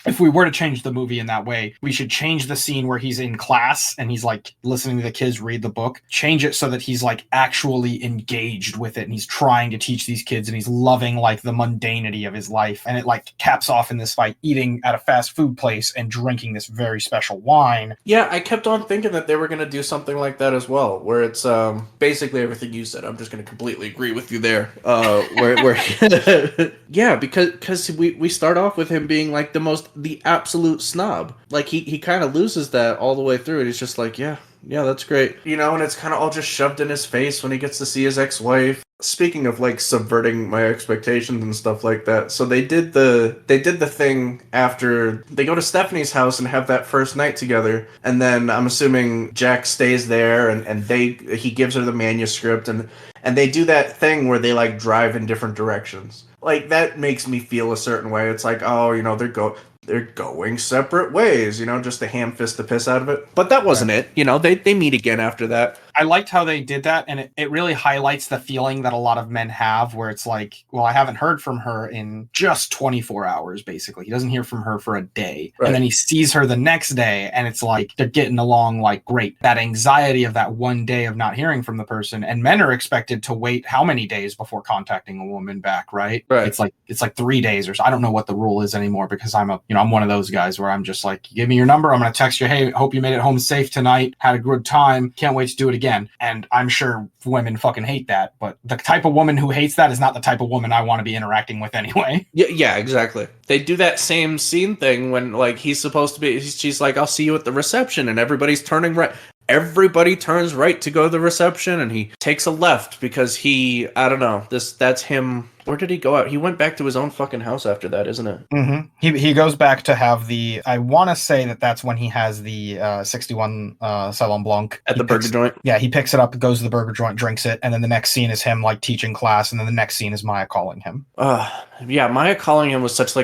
if we were to change the movie in that way, we should change the scene where he's in class and he's like listening to the kids read the book. Change it so that he's like actually engaged with it and he's trying to teach these kids and he's loving like the mundanity of his life. And it like caps off in this fight eating at a fast food place and drinking this very special wine. Yeah, I kept on thinking that they were going to do something like that as well, where it's basically everything you said. I'm just going to completely agree with you there. Yeah, because we start off with him being like the absolute snob. Like he kind of loses that all the way through, and he's just like, yeah, that's great. You know, and it's kind of all just shoved in his face when he gets to see his ex-wife. Speaking of like subverting my expectations and stuff like that, so they did the thing after they go to Stephanie's house and have that first night together, and then I'm assuming Jack stays there and he gives her the manuscript and they do that thing where they like drive in different directions. Like that makes me feel a certain way. It's like, oh, you know, they're going separate ways, you know, just to ham fist the piss out of it. But that wasn't it. You know, they meet again after that. I liked how they did that, and it really highlights the feeling that a lot of men have where it's like, well, I haven't heard from her in just 24 hours, basically. He doesn't hear from her for a day. Right. And then he sees her the next day, and it's like they're getting along like great. That anxiety of that one day of not hearing from the person, and men are expected to wait how many days before contacting a woman back, right? It's like 3 days or so. I don't know what the rule is anymore because I'm one of those guys where I'm just like, give me your number. I'm going to text you. Hey, hope you made it home safe tonight. Had a good time. Can't wait to do it again. And I'm sure women fucking hate that, but the type of woman who hates that is not the type of woman I want to be interacting with anyway. Yeah, exactly. They do that same scene thing when like he's supposed to be, she's like, I'll see you at the reception, and everybody's turning right. Everybody turns right to go to the reception, and he takes a left because I don't know, that's him. Where did he go out? He went back to his own fucking house after that, isn't it? Mm-hmm. He goes back to have I want to say that's when he has the 61 Salon Blanc. At the burger joint? Yeah, he picks it up, goes to the burger joint, drinks it, and then the next scene is him like teaching class, and then the next scene is Maya calling him. Yeah, Maya calling him was such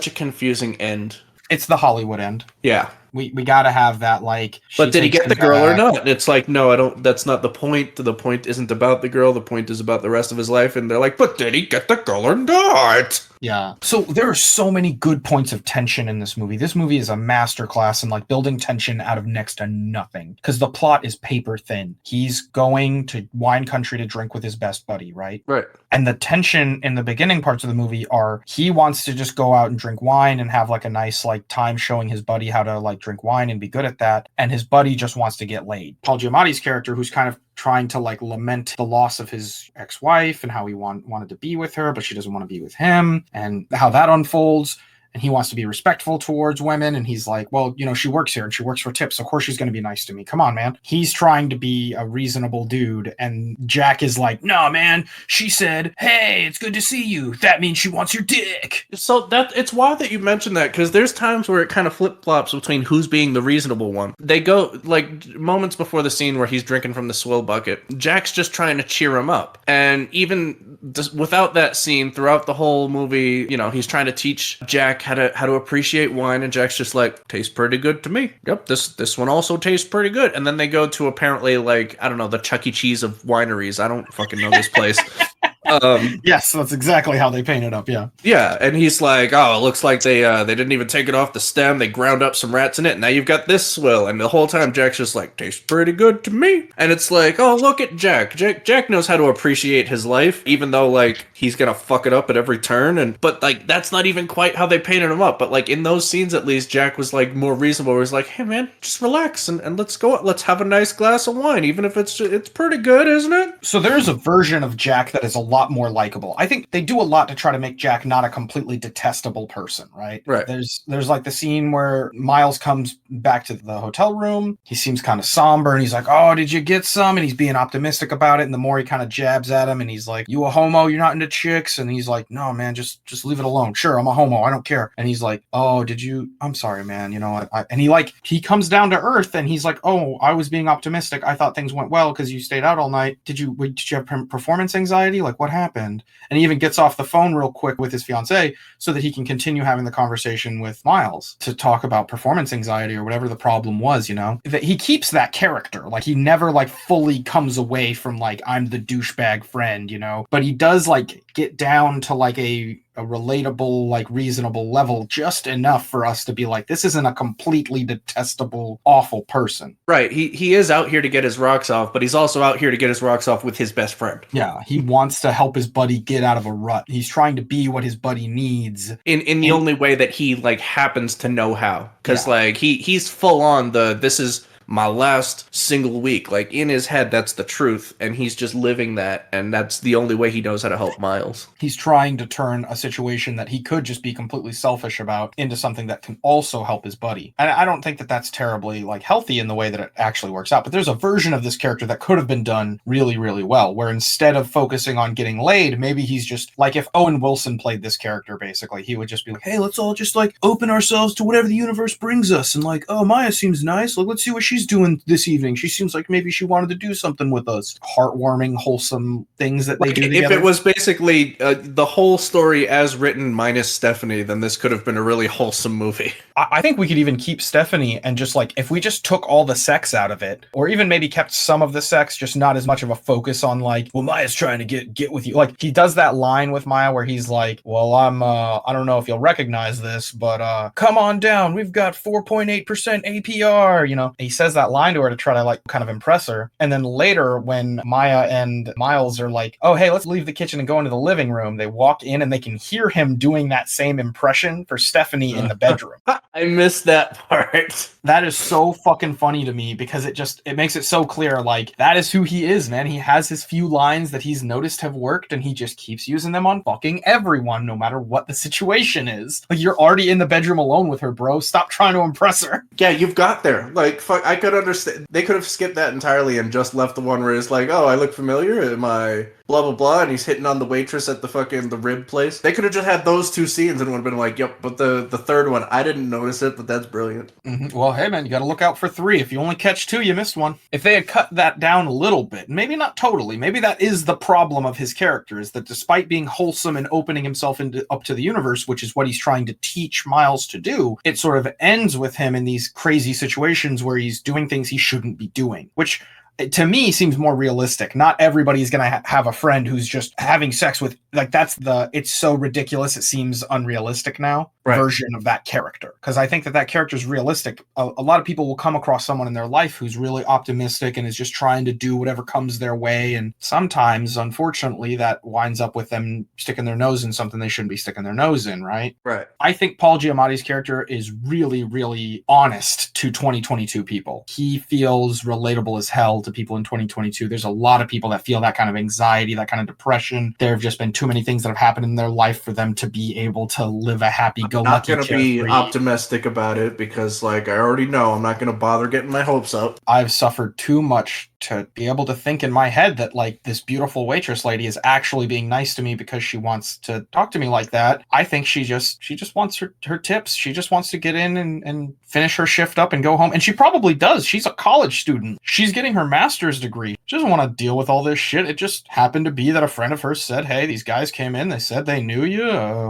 a confusing end. It's the Hollywood end. Yeah. We gotta have that, like... But did he get the girl or not? It's like, no, I don't... That's not the point. The point isn't about the girl. The point is about the rest of his life. And they're like, but did he get the girl or not? Yeah. So there are so many good points of tension in this movie. This movie is a masterclass in, like, building tension out of next to nothing. Because the plot is paper thin. He's going to wine country to drink with his best buddy, right? Right. And the tension in the beginning parts of the movie are he wants to just go out and drink wine and have, like, a nice, like, time showing his buddy how to, like, drink wine and be good at that, and his buddy just wants to get laid. Paul Giamatti's character, who's kind of trying to like lament the loss of his ex-wife and how he wanted to be with her, but she doesn't want to be with him, and how that unfolds. And he wants to be respectful towards women. And he's like, well, you know, she works here and she works for tips. Of course she's going to be nice to me. Come on, man. He's trying to be a reasonable dude. And Jack is like, no, man. She said, hey, it's good to see you. That means she wants your dick. So it's wild that you mentioned that, because there's times where it kind of flip-flops between who's being the reasonable one. They go, like, moments before the scene where he's drinking from the swill bucket, Jack's just trying to cheer him up. And even without that scene, throughout the whole movie, you know, he's trying to teach Jack how to appreciate wine, and Jack's just like, tastes pretty good to me. Yep, this one also tastes pretty good. And then they go to apparently, like, I don't know, the Chuck E. Cheese of wineries. I don't fucking know this place. Yes, that's exactly how they paint it up. Yeah, and he's like, oh, it looks like they didn't even take it off the stem. They ground up some rats in it. Now you've got this swill. And the whole time Jack's just like, tastes pretty good to me. And it's like, oh, look at Jack. Jack knows how to appreciate his life, even though like he's gonna fuck it up at every turn. But like that's not even quite how they painted him up. But like in those scenes, at least, Jack was like more reasonable. Where he's like, hey man, just relax and let's go. Let's have a nice glass of wine, even if it's pretty good, isn't it? So there's a version of Jack that is a lot more likable. I think they do a lot to try to make Jack not a completely detestable person, right? Right. There's like the scene where Miles comes back to the hotel room. He seems kind of somber and he's like, oh, did you get some? And he's being optimistic about it. And the more he kind of jabs at him and he's like, you a homo? You're not into chicks? And he's like, no, man, just leave it alone. Sure, I'm a homo. I don't care. And he's like, oh, did you? I'm sorry, man. You know, and he comes down to earth and he's like, oh, I was being optimistic. I thought things went well because you stait out all night. Did you have performance anxiety? Like, what happened? And he even gets off the phone real quick with his fiance so that he can continue having the conversation with Miles to talk about performance anxiety or whatever the problem was, that he keeps that character. Like, he never like fully comes away from like, I'm the douchebag friend, but he does like get down to like a relatable, like reasonable level, just enough for us to be like, this isn't a completely detestable, awful person. Right. He is out here to get his rocks off, but he's also out here to get his rocks off with his best friend. Yeah, he wants to help his buddy get out of a rut. He's trying to be what his buddy needs. In the only way that he like happens to know how. Because like he's full on this is my last single week. Like, in his head, that's the truth, and he's just living that, and that's the only way he knows how to help Miles. He's trying to turn a situation that he could just be completely selfish about into something that can also help his buddy. And I don't think that that's terribly, like, healthy in the way that it actually works out, but there's a version of this character that could have been done really, really well, where instead of focusing on getting laid, maybe he's just, like, if Owen Wilson played this character, basically, he would just be like, hey, let's all just, like, open ourselves to whatever the universe brings us, and, like, oh, Maya seems nice, like, let's see what she's doing this evening. She seems like maybe she wanted to do something with us. Heartwarming, wholesome things that they do together. If it was basically the whole story as written minus Stephanie, then this could have been a really wholesome movie. I think we could even keep Stephanie and just like, if we just took all the sex out of it, or even maybe kept some of the sex, just not as much of a focus on like, well, Maya's trying to get with you. Like, he does that line with Maya where he's like, well, I don't know if you'll recognize this, but come on down. We've got 4.8% APR, He says that line to her to try to like kind of impress her. And then later when Maya and Miles are like, oh, hey, let's leave the kitchen and go into the living room, they walk in and they can hear him doing that same impression for Stephanie in the bedroom. I missed that part. That is so fucking funny to me because it makes it so clear, like, that is who he is, man. He has his few lines that he's noticed have worked and he just keeps using them on fucking everyone, no matter what the situation is. Like, you're already in the bedroom alone with her, bro. Stop trying to impress her. Yeah, you've got there. Like, fuck, I could understand. They could have skipped that entirely and just left the one where it's like, oh, I look familiar, am I blah, blah, blah, and he's hitting on the waitress at the rib place. They could have just had those two scenes and it would have been like, yep, but the third one, I didn't notice it, but that's brilliant. Mm-hmm. Well, hey, man, you got to look out for 3. If you only catch 2, you missed one. If they had cut that down a little bit, maybe not totally, maybe that is the problem of his character, is that despite being wholesome and opening himself up to the universe, which is what he's trying to teach Miles to do, it sort of ends with him in these crazy situations where he's doing things he shouldn't be doing, which to me seems more realistic. Not everybody's going to have a friend who's just having sex with, like, it's so ridiculous it seems unrealistic now, right, version of that character. Because I think that character is realistic. A lot of people will come across someone in their life who's really optimistic and is just trying to do whatever comes their way. And sometimes, unfortunately, that winds up with them sticking their nose in something they shouldn't be sticking their nose in, right? Right. I think Paul Giamatti's character is really, really honest to 2022 people. He feels relatable as hell to people in 2022. There's a lot of people that feel that kind of anxiety, that kind of depression. There have just been too many things that have happened in their life for them to be able to live a happy-go-lucky, I'm not going to be optimistic about it because, like, I already know I'm not going to bother getting my hopes up. I've suffered too much to be able to think in my head that, like, this beautiful waitress lady is actually being nice to me because she wants to talk to me like that. I think she just wants her tips. She just wants to get in and finish her shift up and go home. And she probably does. She's a college student. She's getting her master's degree. She doesn't want to deal with all this shit. It just happened to be that a friend of hers said, hey, these guys came in. They said they knew you.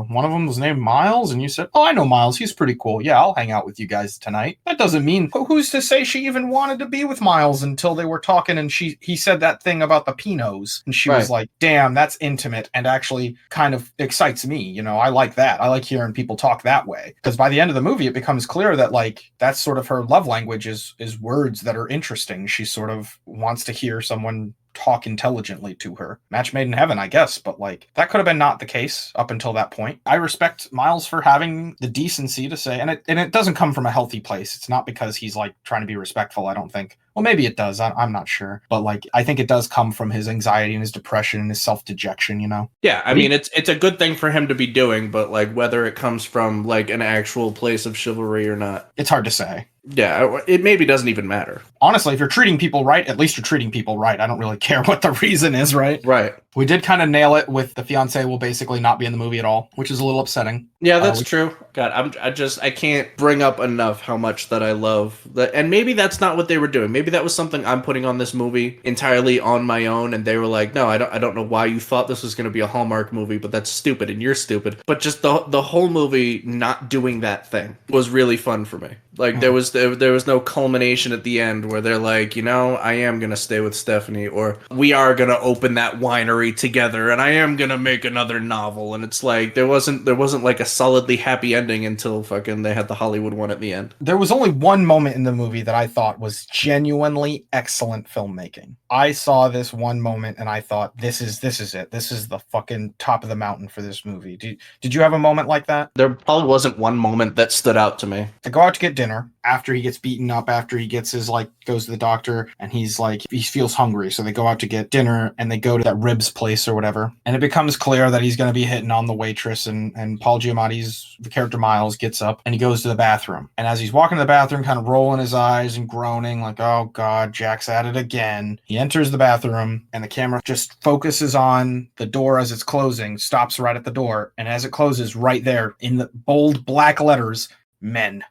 One of them was named Miles. And you said, oh, I know Miles. He's pretty cool. Yeah, I'll hang out with you guys tonight. That doesn't mean, who's to say she even wanted to be with Miles until they were talking and he said that thing about the Pinots. And she was like, damn, that's intimate and actually kind of excites me. I like that. I like hearing people talk that way. Because by the end of the movie, it becomes clear that, like, that's sort of her love language is words that are interesting. She sort of wants to hear someone talk intelligently to her. Match made in heaven, I guess, but, like, that could have been not the case up until that point. I respect Miles for having the decency to say, and it doesn't come from a healthy place. It's not because he's, like, trying to be respectful, I don't think. Well, maybe it does. I'm not sure. But, like, I think it does come from his anxiety and his depression and his self-dejection, Yeah, I mean, it's a good thing for him to be doing, but, like, whether it comes from, like, an actual place of chivalry or not, it's hard to say. Yeah, it maybe doesn't even matter. Honestly, if you're treating people right, at least you're treating people right. I don't really care what the reason is, right? Right. We did kind of nail it with the fiancé will basically not be in the movie at all, which is a little upsetting. Yeah, that's true. God, I can't bring up enough how much that I love that. And maybe that's not what they were doing. Maybe that was something I'm putting on this movie entirely on my own. And they were like, no, I don't know why you thought this was going to be a Hallmark movie, but that's stupid and you're stupid. But just the whole movie not doing that thing was really fun for me. Like there was no culmination at the end where they're like, I am gonna stay with Stephanie, or we are gonna open that winery together, and I am gonna make another novel. And it's like there wasn't like a solidly happy ending until fucking they had the Hollywood one at the end. There was only one moment in the movie that I thought was genuinely excellent filmmaking. I saw this one moment and I thought, this is it. This is the fucking top of the mountain for this movie. Did you have a moment like that? There probably wasn't one moment that stood out to me. They go out to get dinner after he gets beaten up, after he gets his, goes to the doctor, and he's like, he feels hungry. So they go out to get dinner and they go to that ribs place or whatever. And it becomes clear that he's going to be hitting on the waitress, and Paul Giamatti's, the character Miles, gets up and he goes to the bathroom. And as he's walking to the bathroom, kind of rolling his eyes and groaning like, oh God, Jack's at it again. He enters the bathroom and the camera just focuses on the door as it's closing, stops right at the door. And as it closes, right there in the bold black letters, men.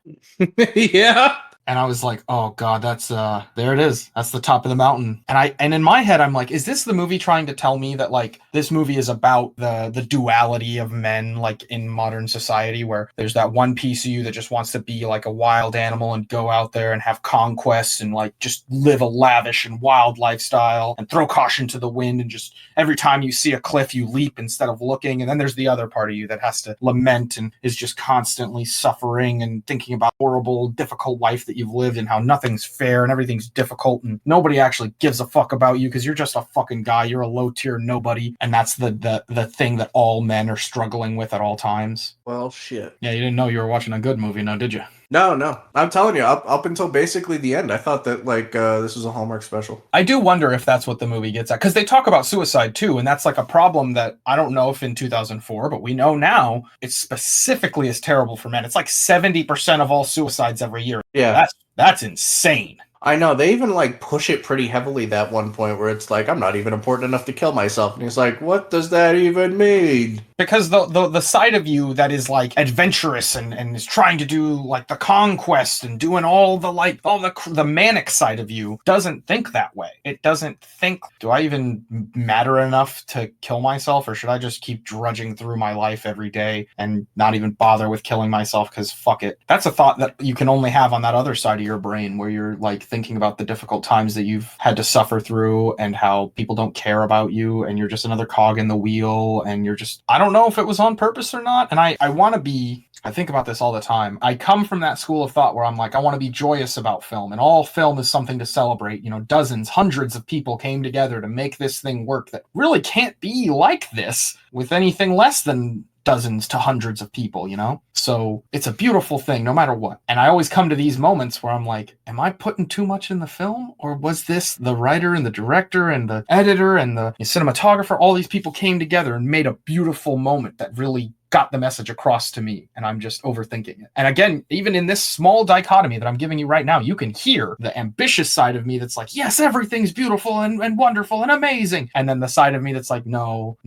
Yeah. And I was like, oh God, that's there it is. That's the top of the mountain. And in my head, I'm like, is this the movie trying to tell me that this movie is about the duality of men in modern society, where there's that one piece of you that just wants to be like a wild animal and go out there and have conquests and just live a lavish and wild lifestyle and throw caution to the wind, and just every time you see a cliff, you leap instead of looking. And then there's the other part of you that has to lament and is just constantly suffering and thinking about horrible, difficult life that you've lived and how nothing's fair and everything's difficult and nobody actually gives a fuck about you because you're just a fucking guy. You're a low tier nobody, and that's the thing that all men are struggling with at all times. Well, shit. Yeah, you didn't know you were watching a good movie, now did you? No. I'm telling you, up until basically the end, I thought that this was a Hallmark special. I do wonder if that's what the movie gets at, because they talk about suicide too, and that's a problem that I don't know if in 2004, but we know now it's specifically as terrible for men. It's 70% of all suicides every year. Yeah, that's insane. I know, they even push it pretty heavily that one point where it's I'm not even important enough to kill myself. And he's like, what does that even mean? Because the side of you that is adventurous and is trying to do the conquest and doing all the manic side of you doesn't think that way. It doesn't think, do I even matter enough to kill myself, or should I just keep drudging through my life every day and not even bother with killing myself because fuck it. That's a thought that you can only have on that other side of your brain, where you're thinking about the difficult times that you've had to suffer through and how people don't care about you and you're just another cog in the wheel, and you're just, I don't know if it was on purpose or not. And I want to be, I think about this all the time. I come from that school of thought where I'm I want to be joyous about film, and all film is something to celebrate. Dozens, hundreds of people came together to make this thing work that really can't be like this with anything less than dozens to hundreds of people, So it's a beautiful thing no matter what. And I always come to these moments where I'm am I putting too much in the film? Or was this the writer and the director and the editor and the cinematographer? All these people came together and made a beautiful moment that really got the message across to me, and I'm just overthinking it. And again, even in this small dichotomy that I'm giving you right now, you can hear the ambitious side of me that's yes, everything's beautiful and wonderful and amazing. And then the side of me that's no,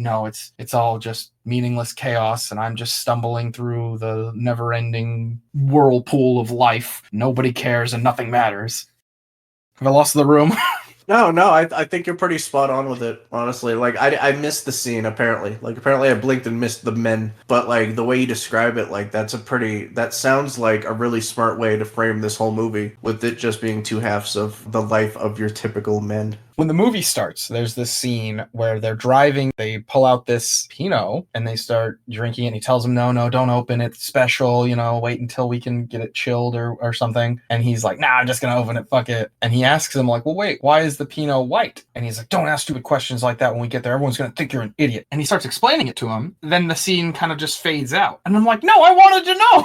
it's all just meaningless chaos, and I'm just stumbling through the never-ending whirlpool of life. Nobody cares and nothing matters. Have I lost the room? No, I think you're pretty spot on with it, honestly. I missed the scene, apparently. Apparently I blinked and missed the men. But, the way you describe it, that sounds like a really smart way to frame this whole movie, with it just being two halves of the life of your typical men. When the movie starts, there's this scene where they're driving, they pull out this Pinot, and they start drinking it, and he tells them, no, don't open it, special, wait until we can get it chilled or something. And he's like, nah, I'm just gonna open it, fuck it. And he asks them, well, wait, why is the Pinot white? And he's like, don't ask stupid questions like that when we get there, everyone's gonna think you're an idiot. And he starts explaining it to him, then the scene kind of just fades out. And I'm like, no, I wanted to know!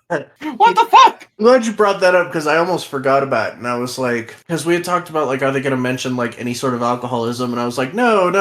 What the fuck? I'm glad you brought that up because I almost forgot about it. And I was like, because we had talked about, like, are they going to mention, like, any sort of alcoholism? And I was like, no,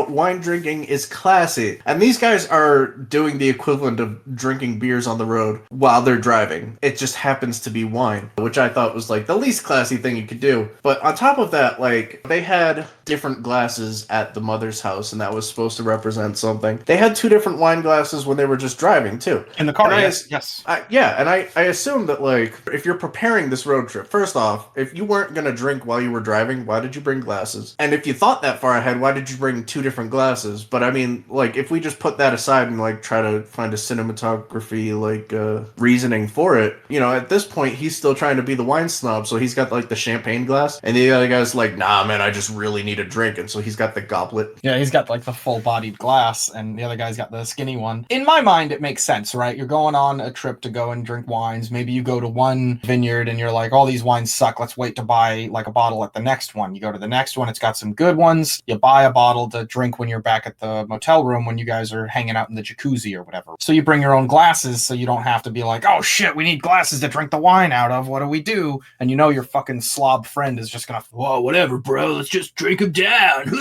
wine drinking is classy. And these guys are doing the equivalent of drinking beers on the road while they're driving. It just happens to be wine, which I thought was, like, the least classy thing you could do. But on top of that, like, they had different glasses at the mother's house, and that was supposed to represent something. They had 2 different wine glasses when they were just driving, too. In the car, yes. I assume that, like, if you're preparing this road trip, first off, if you weren't going to drink while you were driving, why did you bring glasses? And if you thought that far ahead, why did you bring 2 different glasses? But, I mean, like, if we just put that aside and, like, try to find a cinematography, like, reasoning for it, you know, at this point, he's still trying to be the wine snob, so he's got, like, the champagne glass, and the other guy's like, nah, man, I just really need a drink, and so he's got the goblet. Yeah, he's got, like, the full-bodied glass, and the other guy's got the skinny one. In my mind, it makes sense, right? You're going on a trip to go and drink wines. Maybe you go to one vineyard and you're like, all these wines suck. Let's wait to buy like a bottle at the next one. You go to the next one. It's got some good ones. You buy a bottle to drink when you're back at the motel room when you guys are hanging out in the jacuzzi or whatever. So you bring your own glasses so you don't have to be like, oh shit, we need glasses to drink the wine out of. What do we do? And you know your fucking slob friend is just gonna, whoa, whatever, bro. Let's just drink him down.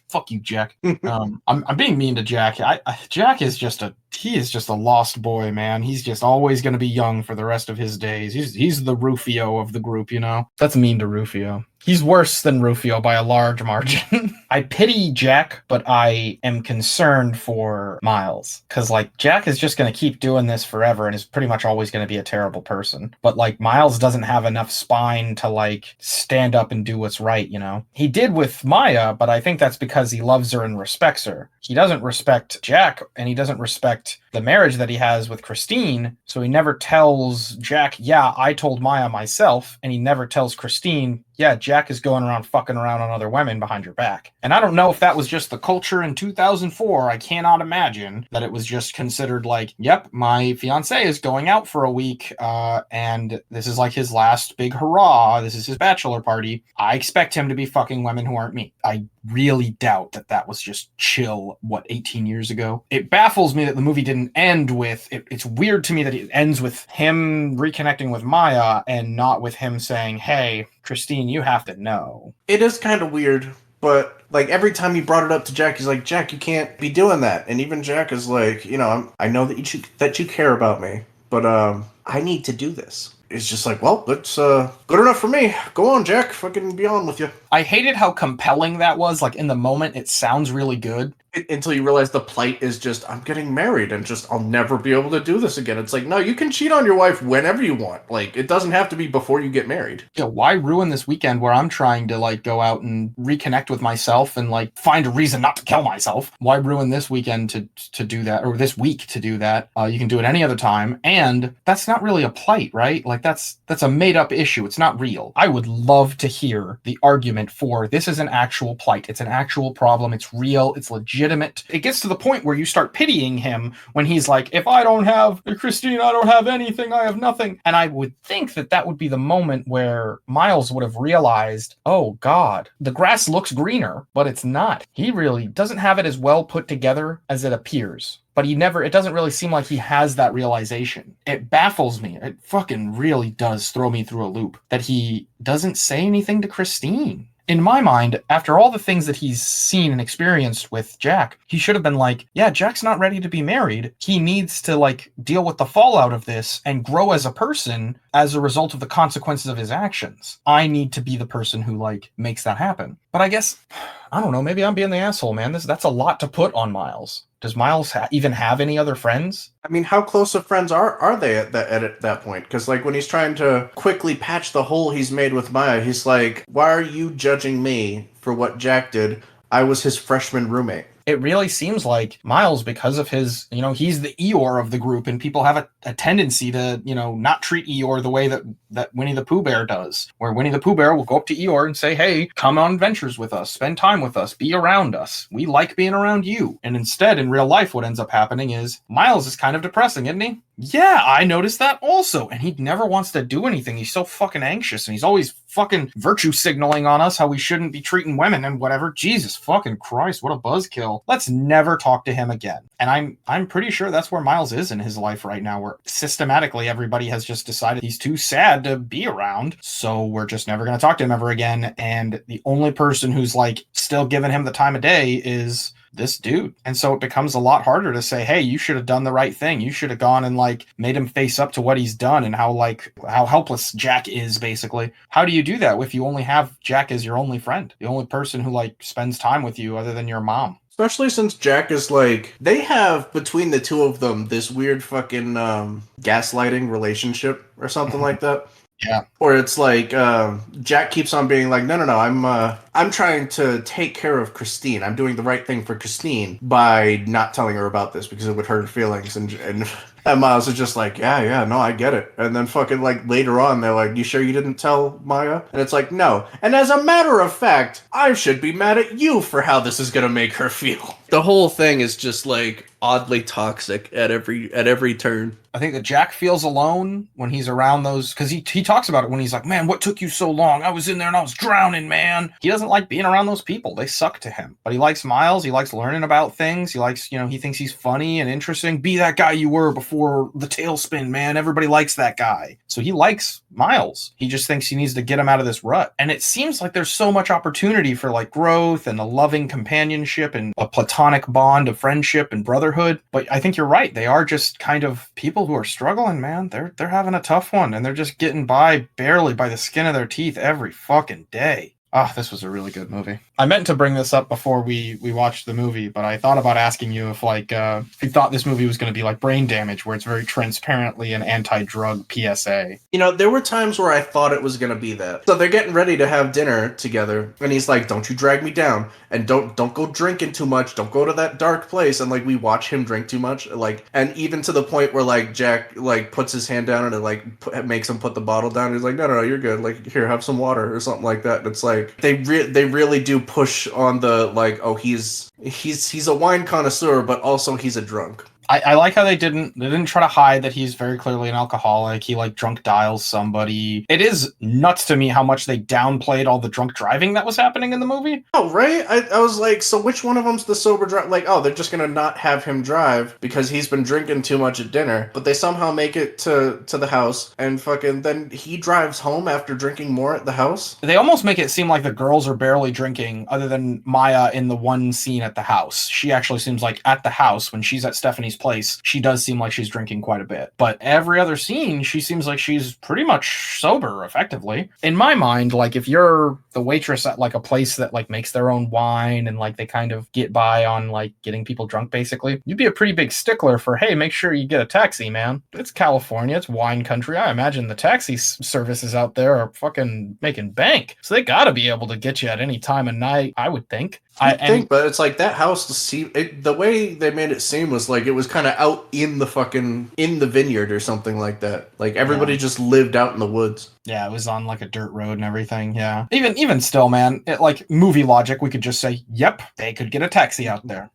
Fuck you, Jack. I'm being mean to Jack. Jack is just a lost boy, man. He's just always going to be young for the rest of his days. He's the Rufio of the group, you know? That's mean to Rufio. He's worse than Rufio by a large margin. I pity Jack, but I am concerned for Miles. Because, like, Jack is just going to keep doing this forever and is pretty much always going to be a terrible person. But, like, Miles doesn't have enough spine to, like, stand up and do what's right, you know? He did with Maya, but I think that's because he loves her and respects her. He doesn't respect Jack, and he doesn't respect the marriage that he has with Christine, so he never tells Jack, yeah, I told Maya myself, and he never tells Christine, yeah, Jack is going around fucking around on other women behind your back. And I don't know if that was just the culture in 2004. I cannot imagine that it was just considered like, yep, my fiance is going out for a week, and this is like his last big hurrah. This is his bachelor party. I expect him to be fucking women who aren't me. I really doubt that was just chill, 18 years ago? It baffles me that the movie didn't end with, it's weird to me that it ends with him reconnecting with Maya and not with him saying, hey, Christine, you have to know. It is kind of weird, but like every time he brought it up to Jack, he's like, Jack, you can't be doing that. And even Jack is like, you know, I know that you care about me, but I need to do this. It's just like, well, that's good enough for me. Go on, Jack. Fucking be on with you. I hated how compelling that was. Like, in the moment, it sounds really good. Until you realize the plight is just, I'm getting married and just, I'll never be able to do this again. It's like, no, you can cheat on your wife whenever you want. Like, it doesn't have to be before you get married. Yeah, why ruin this weekend where I'm trying to, like, go out and reconnect with myself and, like, find a reason not to kill myself? Why ruin this weekend to do that, or this week to do that? You can do it any other time, and that's not really a plight, right? Like, that's a made-up issue. It's not real. I would love to hear the argument for this is an actual plight. It's an actual problem. It's real. It's legitimate. It gets to the point where you start pitying him when he's like, if I don't have Christine, I don't have anything, I have nothing. And I would think that would be the moment where Miles would have realized, oh God, the grass looks greener, but it's not. He really doesn't have it as well put together as it appears. But it doesn't really seem like he has that realization. It baffles me. It fucking really does throw me through a loop that he doesn't say anything to Christine. In my mind, after all the things that he's seen and experienced with Jack, he should have been like, yeah, Jack's not ready to be married. He needs to, like, deal with the fallout of this and grow as a person as a result of the consequences of his actions. I need to be the person who, like, makes that happen. But I guess, I don't know, maybe I'm being the asshole, man. That's a lot to put on Miles. Does Miles even have any other friends? I mean, how close of friends are they at that point? Because, like, when he's trying to quickly patch the hole he's made with Maya, he's like, why are you judging me for what Jack did? I was his freshman roommate. It really seems like Miles, because of his, you know, he's the Eeyore of the group, and people have a tendency to, you know, not treat Eeyore the way that Winnie the Pooh Bear does, where Winnie the Pooh Bear will go up to Eeyore and say, hey, come on adventures with us, spend time with us, be around us. We like being around you. And instead, in real life, what ends up happening is Miles is kind of depressing, isn't he? Yeah, I noticed that also. And he never wants to do anything. He's so fucking anxious, and he's always fucking virtue signaling on us how we shouldn't be treating women and whatever. Jesus fucking Christ, what a buzzkill. Miles. Let's never talk to him again. And I'm pretty sure that's where Miles is in his life right now, where systematically everybody has just decided he's too sad to be around, so we're just never going to talk to him ever again. And the only person who's like still giving him the time of day is this dude. And so it becomes a lot harder to say, hey, you should have done the right thing. You should have gone and like made him face up to what he's done and how helpless Jack is, basically. How do you do that if you only have Jack as your only friend, the only person who like spends time with you other than your mom? Especially since Jack is like, they have between the two of them this weird fucking gaslighting relationship or something like that. Yeah. Or it's like Jack keeps on being like, no, I'm trying to take care of Christine. I'm doing the right thing for Christine by not telling her about this because it would hurt her feelings. And Miles is just like, yeah, no, I get it. And then fucking like later on, they're like, you sure you didn't tell Maya? And it's like, no. And as a matter of fact, I should be mad at you for how this is gonna make her feel. The whole thing is just like oddly toxic at every turn. I think that Jack feels alone when he's around those, because he talks about it when he's like, man, what took you so long? I was in there and I was drowning, man. He doesn't like being around those people. They suck to him. But he likes Miles. He likes learning about things. He likes, he thinks he's funny and interesting. Be that guy you were before the tailspin, man. Everybody likes that guy. So he likes Miles. He just thinks he needs to get him out of this rut. And it seems like there's so much opportunity for like growth and a loving companionship and a platonic bond of friendship and brotherhood. But I think you're right. They are just kind of people who are struggling, man. They're having a tough one, and they're just getting by barely by the skin of their teeth every fucking day. Oh, this was a really good movie. I meant to bring this up before we watched the movie, but I thought about asking you if if you thought this movie was going to be like Brain Damage, where it's very transparently an anti-drug PSA. There were times where I thought it was going to be that. So they're getting ready to have dinner together, and he's like, don't you drag me down, and don't go drinking too much, don't go to that dark place, and like we watch him drink too much, and even to the point where like Jack like puts his hand down and it like makes him put the bottle down. He's like, no, you're good. Like, here, have some water or something like that. And it's like they really do push on the like, oh, he's a wine connoisseur, but also he's a drunk. I like how they didn't try to hide that he's very clearly an alcoholic. He like drunk dials somebody. It is nuts to me how much they downplayed all the drunk driving that was happening in the movie. Oh, right? I was like, so which one of them's the sober drive? Like, oh, they're just gonna not have him drive because he's been drinking too much at dinner. But they somehow make it to the house, and fucking then he drives home after drinking more at the house. They almost make it seem like the girls are barely drinking, other than Maya in the one scene at the house. She actually seems like at the house when she's at Stephanie's place, she does seem like she's drinking quite a bit. But every other scene, she seems like she's pretty much sober, effectively. In my mind, like, if you're the waitress at like a place that like makes their own wine and like they kind of get by on like getting people drunk, basically, you'd be a pretty big stickler for, hey, make sure you get a taxi, man. It's California, it's wine country. I imagine the taxi services out there are fucking making bank. So they gotta be able to get you at any time of night, I would think. But it's like that house, the way they made it seem was like it was kind of out in the vineyard or something like that. Like everybody just lived out in the woods. Yeah, it was on like a dirt road and everything. Yeah. Even still, man, like movie logic, we could just say, yep, they could get a taxi out there.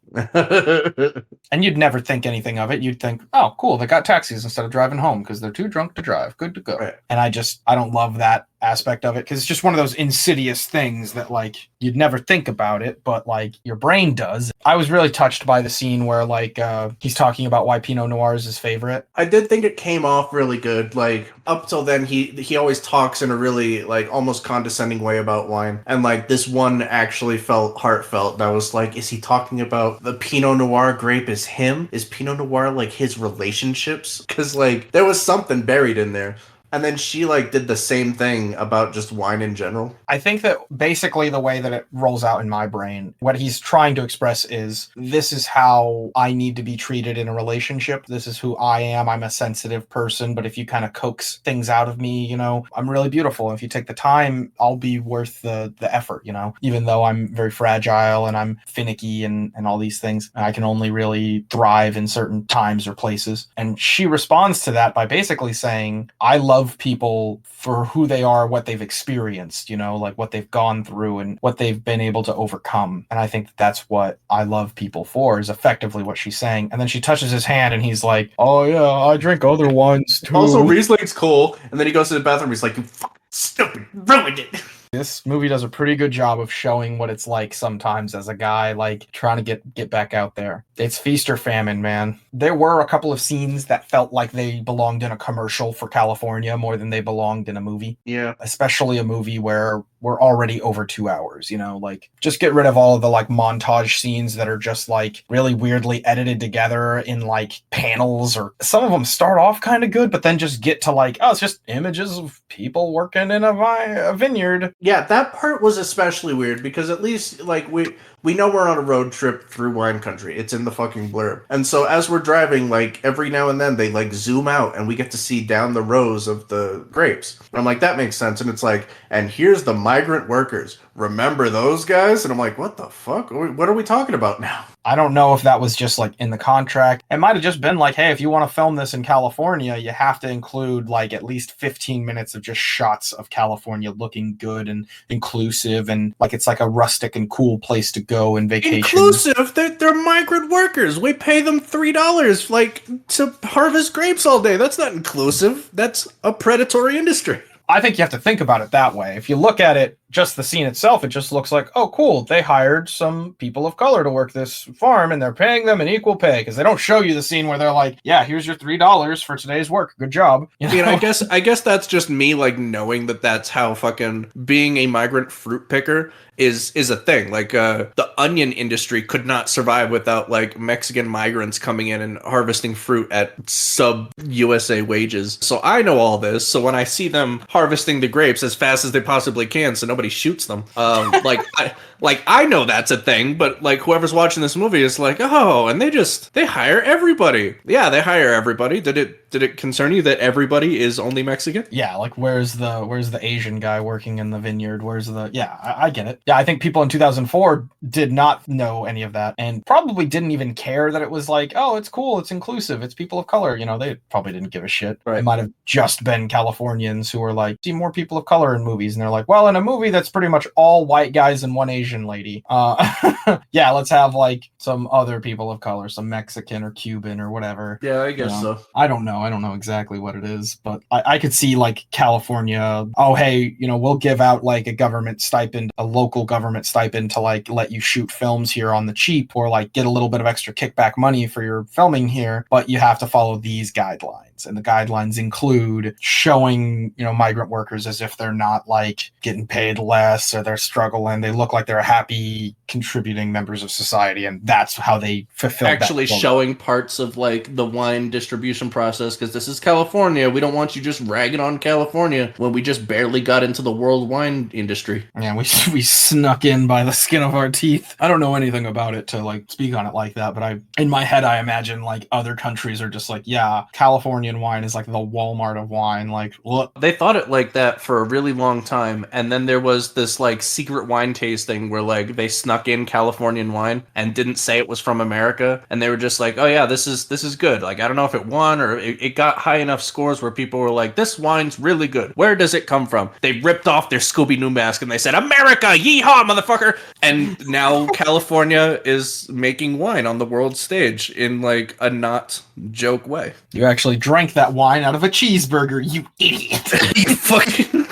And you'd never think anything of it. You'd think, oh, cool, they got taxis instead of driving home because they're too drunk to drive. Good to go. Right. And I don't love that aspect of it because it's just one of those insidious things that like you'd never think about it, but like your brain does. I was really touched by the scene where like he's talking about why Pinot Noir is his favorite. I did think it came off really good. Like up till then, he always talks in a really like almost condescending way about wine, and like this one actually felt heartfelt. And I was like, is he talking about the Pinot Noir grape is him? Is Pinot Noir like his relationships? Because like there was something buried in there. And then she like did the same thing about just wine in general. I think that basically the way that it rolls out in my brain, what he's trying to express is, this is how I need to be treated in a relationship. This is who I am. I'm a sensitive person, but if you kind of coax things out of me, you know, I'm really beautiful. If you take the time, I'll be worth the effort, you know, even though I'm very fragile and I'm finicky and all these things, I can only really thrive in certain times or places. And she responds to that by basically saying, I love people for who they are, what they've experienced, you know, like what they've gone through and what they've been able to overcome. And I think that's what I love people for, is effectively what she's saying. And then she touches his hand and he's like, oh yeah, I drink other ones too. Also, Riesling's cool. And then he goes to the bathroom. He's like, you fucking stupid, ruined it. This movie does a pretty good job of showing what it's like sometimes as a guy, like, trying to get back out there. It's feast or famine, man. There were a couple of scenes that felt like they belonged in a commercial for California more than they belonged in a movie. Yeah. Especially a movie where we're already over 2 hours, you know? Like, just get rid of all of the, like, montage scenes that are just, like, really weirdly edited together in, like, panels, or some of them start off kind of good, but then just get to, like, oh, it's just images of people working in a vineyard. Yeah, that part was especially weird because at least, like, we know we're on a road trip through wine country. It's in the fucking blurb. And so as we're driving, like, every now and then they, like, zoom out and we get to see down the rows of the grapes. And I'm like, that makes sense. And it's like, and here's the migrant workers. Remember those guys? And I'm like, what the fuck? What are we talking about now? I don't know if that was just, like, in the contract. It might have just been like, hey, if you want to film this in California, you have to include, like, at least 15 minutes of just shots of California looking good and inclusive, and, like, it's like a rustic and cool place to go and vacation. Inclusive? They're migrant workers. We pay them $3, like, to harvest grapes all day. That's not inclusive. That's a predatory industry. I think you have to think about it that way. If you look at it, just the scene itself, it just looks like, oh, cool, they hired some people of color to work this farm, and they're paying them an equal pay, because they don't show you the scene where they're like, yeah, here's your $3 for today's work. Good job. You know? I guess that's just me, like, knowing that that's how fucking being a migrant fruit picker is a thing. Like, the onion industry could not survive without, like, Mexican migrants coming in and harvesting fruit at sub-USA wages. So I know all this, so when I see them harvesting the grapes as fast as they possibly can so nobody shoots them, I know that's a thing, but, like, whoever's watching this movie is like, oh, and they hire everybody. Yeah, they hire everybody. Did it concern you that everybody is only Mexican? Yeah, like, where's the Asian guy working in the vineyard? I get it. Yeah, I think people in 2004 did not know any of that, and probably didn't even care that it was like, oh, it's cool, it's inclusive, it's people of color. You know, they probably didn't give a shit. Right. It might have just been Californians who were like, see more people of color in movies, and they're like, well, in a movie that's pretty much all white guys and one Asian lady, yeah, let's have, like, some other people of color, some Mexican or Cuban or whatever. Yeah, I guess so. I don't know exactly what it is, but I could see, like, California, oh, hey, you know, we'll give out, like, a government stipend, a local government stipend to, like, let you shoot films here on the cheap, or, like, get a little bit of extra kickback money for your filming here, but you have to follow these guidelines. And the guidelines include showing, you know, migrant workers as if they're not, like, getting paid less or they're struggling. They look like they're happy contributing members of society, and that's how they fulfill actually that showing parts of, like, the wine distribution process, because this is California. We don't want you just ragging on California when we just barely got into the world wine industry. Yeah, we snuck in by the skin of our teeth. I don't know anything about it to, like, speak on it like that, but in my head I imagine, like, other countries are just like, yeah, Californian wine is like the Walmart of wine. Like, look, they thought it like that for a really long time, and then there was this, like, secret wine tasting where, like, they snuck in Californian wine and didn't say it was from America, and they were just like, oh yeah, this is good. Like, I don't know if it won or it got high enough scores where people were like, this wine's really good. Where does it come from? They ripped off their Scooby-Doo mask and they said, America, yeehaw, motherfucker! And now California is making wine on the world stage in, like, a not joke way. You actually drank that wine out of a cheeseburger, you idiot. You fucking...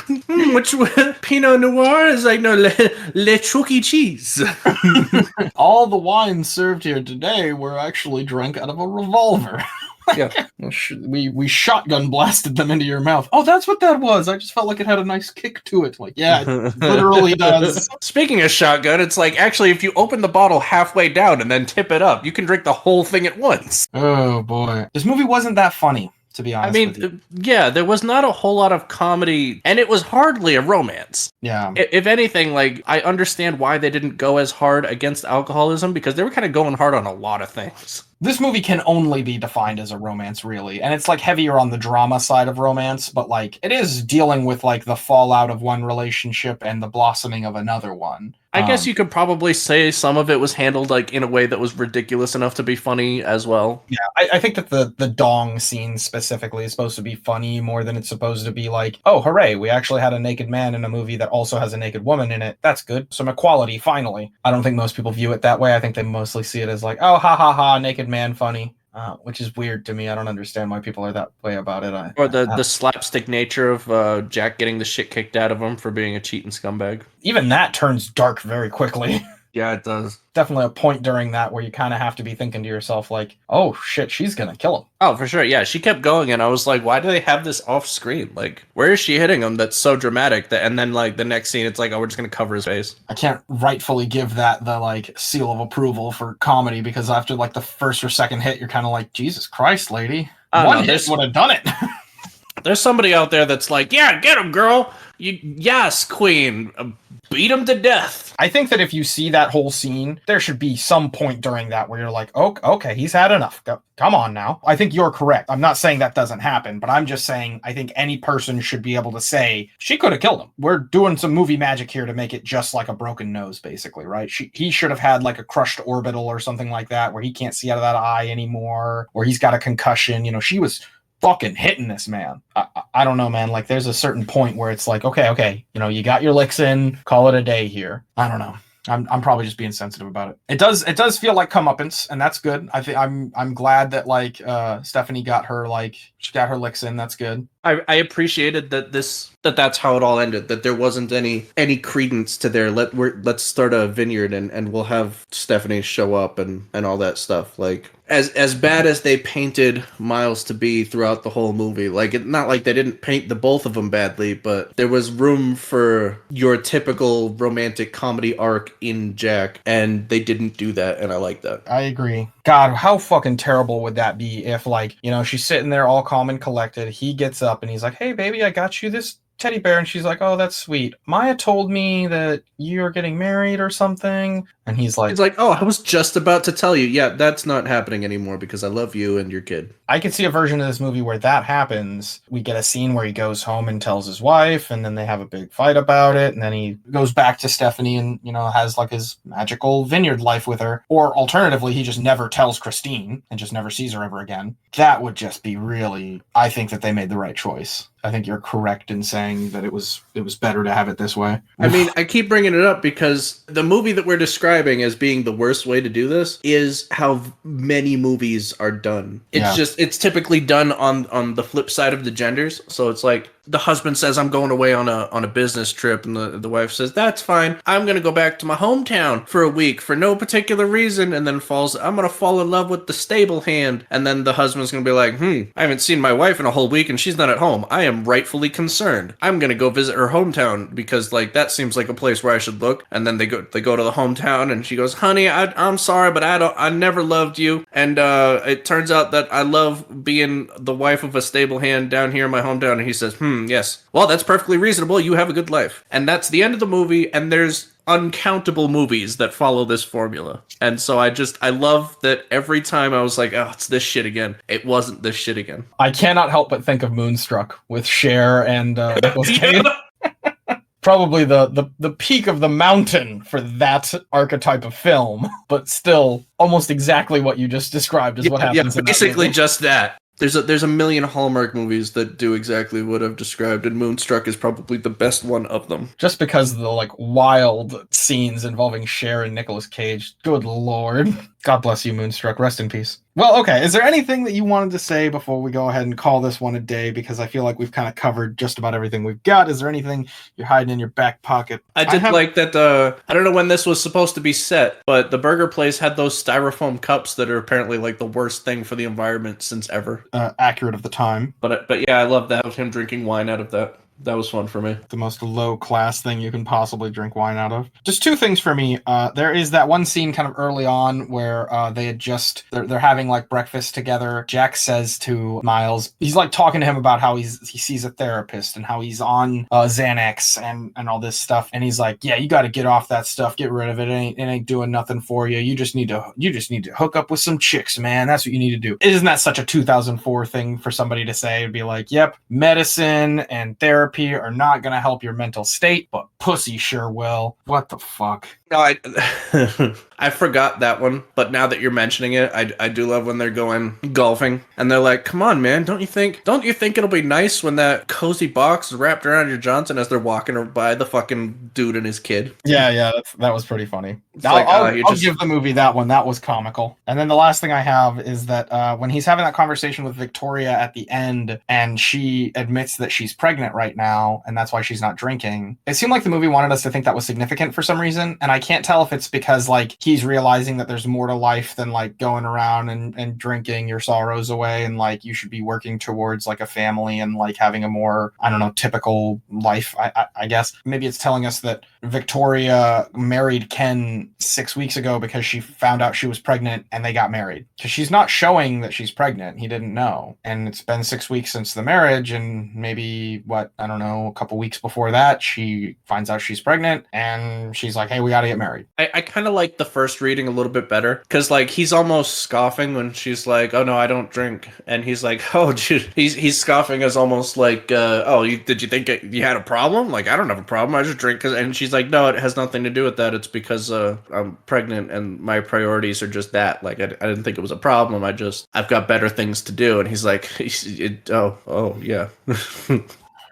Which Pinot Noir is like, no, le Chuck E. Cheese. All the wines served here today were actually drank out of a revolver. Yeah, we shotgun blasted them into your mouth. Oh, that's what that was. I just felt like it had a nice kick to it. Like, yeah, it literally does. Speaking of shotgun, it's like, actually, if you open the bottle halfway down and then tip it up, you can drink the whole thing at once. Oh, boy. This movie wasn't that funny, to be honest. I mean, yeah, there was not a whole lot of comedy, and it was hardly a romance. Yeah. If anything, like, I understand why they didn't go as hard against alcoholism, because they were kind of going hard on a lot of things. This movie can only be defined as a romance, really. And it's, like, heavier on the drama side of romance, but, like, it is dealing with, like, the fallout of one relationship and the blossoming of another one. I guess you could probably say some of it was handled, like, in a way that was ridiculous enough to be funny as well. Yeah, I think that the dong scene specifically is supposed to be funny more than it's supposed to be like, oh, hooray, we actually had a naked man in a movie that also has a naked woman in it. That's good. Some equality, finally. I don't think most people view it that way. I think they mostly see it as like, oh, ha ha ha, naked man, funny. which is weird to me. I don't understand why people are that way about it. Or the slapstick nature of Jack getting the shit kicked out of him for being a cheating scumbag. Even that turns dark very quickly. Yeah, it does. Definitely a point during that where you kind of have to be thinking to yourself, like, oh shit, she's gonna kill him. Oh, for sure. Yeah, she kept going, and I was like, why do they have this off screen? Like, where is she hitting him that's so dramatic? And then, like, the next scene, it's like, oh, we're just gonna cover his face. I can't rightfully give that the, like, seal of approval for comedy, because after, like, the first or second hit, you're kind of like, Jesus Christ, lady. One hit would have done it. There's somebody out there that's like, yeah, get him, girl. Yes, queen. Beat him to death. I think that if you see that whole scene, there should be some point during that where you're like, oh, okay, he's had enough. Come on now. I think you're correct. I'm not saying that doesn't happen, but I'm just saying I think any person should be able to say, she could have killed him. We're doing some movie magic here to make it just like a broken nose, basically, right? He should have had like a crushed orbital or something like that, where he can't see out of that eye anymore, or he's got a concussion. You know, she was fucking hitting this man. I don't know, man. Like, there's a certain point where it's like, okay, you know, you got your licks in, call it a day here. I don't know. I'm probably just being sensitive about it. It does feel like comeuppance, and that's good. I think I'm glad that like Stephanie got her she got her licks in. That's good. I appreciated that's how it all ended. That there wasn't any credence to their let's start a vineyard and we'll have Stephanie show up and all that stuff. Like as bad as they painted Miles to be throughout the whole movie, like not like they didn't paint the both of them badly, but there was room for your typical romantic comedy arc in Jack, and they didn't do that, and I like that. I agree. God, how fucking terrible would that be if, like, you know, she's sitting there all calm and collected. He gets up and he's like, hey, baby, I got you this teddy bear. And she's like, oh, that's sweet. Maya told me that you're getting married or something. And he's like, oh, I was just about to tell you. Yeah, that's not happening anymore because I love you and your kid. I could see a version of this movie where that happens. We get a scene where he goes home and tells his wife, and then they have a big fight about it. And then he goes back to Stephanie and, you know, has like his magical vineyard life with her. Or alternatively, he just never tells Christine and just never sees her ever again. That would just be really, I think that they made the right choice. I think you're correct in saying that it was better to have it this way. I mean, I keep bringing it up because the movie that we're describing as being the worst way to do this is how many movies are done. It's typically done on the flip side of the genders. So it's like the husband says, I'm going away on a business trip, and the wife says, that's fine. I'm going to go back to my hometown for a week for no particular reason, and then I'm going to fall in love with the stable hand. And then the husband's going to be like, I haven't seen my wife in a whole week and she's not at home. I am rightfully concerned. I'm going to go visit her hometown because like that seems like a place where I should look. And then they go to the hometown and she goes, honey, I'm sorry, but I never loved you. And it turns out that I love being the wife of a stable hand down here in my hometown. And he says, yes. Well, that's perfectly reasonable. You have a good life. And that's the end of the movie. And there's uncountable movies that follow this formula. And so I love that every time I was like, oh, it's this shit again. It wasn't this shit again. I cannot help but think of Moonstruck with Cher and Nicolas Cage. Probably the peak of the mountain for that archetype of film, but still almost exactly what you just described is what happens. Yeah, basically just that. There's a million Hallmark movies that do exactly what I've described, and Moonstruck is probably the best one of them. Just because of the like wild scenes involving Cher and Nicolas Cage. Good lord. God bless you, Moonstruck. Rest in peace. Well, okay. Is there anything that you wanted to say before we go ahead and call this one a day? Because I feel like we've kind of covered just about everything we've got. Is there anything you're hiding in your back pocket? I like that. I don't know when this was supposed to be set, but the burger place had those styrofoam cups that are apparently like the worst thing for the environment since ever. Accurate of the time. But yeah, I love that. Him drinking wine out of that. That was fun for me. The most low-class thing you can possibly drink wine out of. Just two things for me. There is that one scene kind of early on where they're having like breakfast together. Jack says to Miles, he's like talking to him about how he sees a therapist and how he's on Xanax and all this stuff. And he's like, yeah, you got to get off that stuff. Get rid of it. It ain't doing nothing for you. You just need to hook up with some chicks, man. That's what you need to do. Isn't that such a 2004 thing for somebody to say? It'd be like, yep, medicine and therapy therapy are not going to help your mental state, but pussy sure will. What the fuck? No, I forgot that one, but now that you're mentioning it, I do love when they're going golfing and they're like, "Come on, man, don't you think it'll be nice when that cozy box is wrapped around your Johnson?" As they're walking by the fucking dude and his kid. Yeah, that was pretty funny. I'll Give the movie that one. That was comical. And then the last thing I have is that when he's having that conversation with Victoria at the end, and she admits that she's pregnant right now, and that's why she's not drinking. It seemed like the movie wanted us to think that was significant for some reason, and I can't tell if it's because like he's realizing that there's more to life than like going around and drinking your sorrows away, and like you should be working towards like a family and like having a more, I don't know, typical life. I guess maybe it's telling us that Victoria married Ken 6 weeks ago because she found out she was pregnant and they got married, because she's not showing that she's pregnant. He didn't know, and it's been 6 weeks since the marriage, and maybe a couple weeks before that she finds out she's pregnant and she's like, hey, we gotta get married. I kind of like the first reading a little bit better, because like he's almost scoffing when she's like, oh no, I don't drink, and he's like, oh dude, he's scoffing as almost like, did you think you had a problem? Like, I don't have a problem, I just drink. And she's like, no, it has nothing to do with that, it's because I'm pregnant and my priorities are just that. Like I didn't think it was a problem, I've got better things to do. And he's like, oh yeah.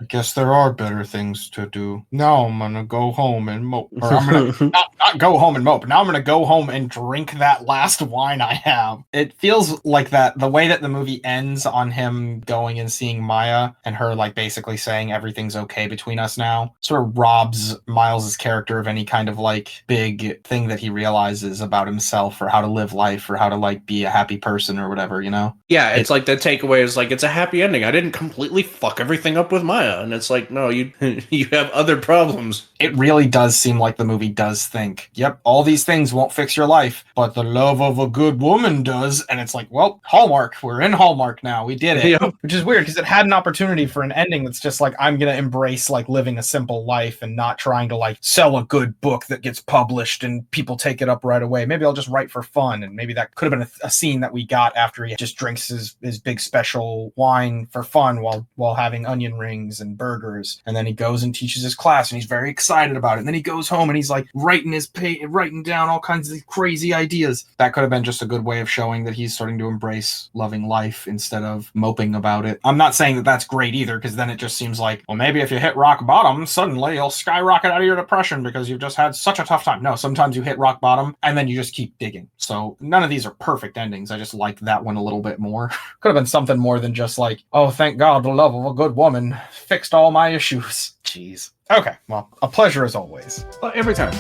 I guess there are better things to do. Now I'm gonna go home and mope. Or I'm gonna not go home and mope. Now I'm gonna go home and drink that last wine I have. It feels like that the way that the movie ends on him going and seeing Maya and her like basically saying everything's okay between us now sort of robs Miles's character of any kind of like big thing that he realizes about himself or how to live life or how to like be a happy person or whatever, you know? Yeah, it's like the takeaway is like, it's a happy ending. I didn't completely fuck everything up with Maya. And it's like, no, you have other problems. It really does seem like the movie does think, yep, all these things won't fix your life, but the love of a good woman does. And it's like, well, Hallmark, we're in Hallmark now. We did it. Yeah. Which is weird because it had an opportunity for an ending that's just like, I'm going to embrace like living a simple life and not trying to like sell a good book that gets published and people take it up right away. Maybe I'll just write for fun. And maybe that could have been a scene that we got after he just drinks his big special wine for fun while having onion rings and burgers, and then he goes and teaches his class and he's very excited about it, and then he goes home and he's like writing down all kinds of crazy ideas. That could have been just a good way of showing that he's starting to embrace loving life instead of moping about it. I'm not saying that that's great either, because then it just seems like, well, maybe if you hit rock bottom suddenly you'll skyrocket out of your depression because you've just had such a tough time. No, sometimes you hit rock bottom and then you just keep digging. So none of these are perfect endings. I just like that one a little bit more. Could have been something more than just like, oh, thank God the love of a good woman fixed all my issues. Jeez. Okay, well, a pleasure as always. Well, every time.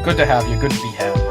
Good to have you. Good to be had.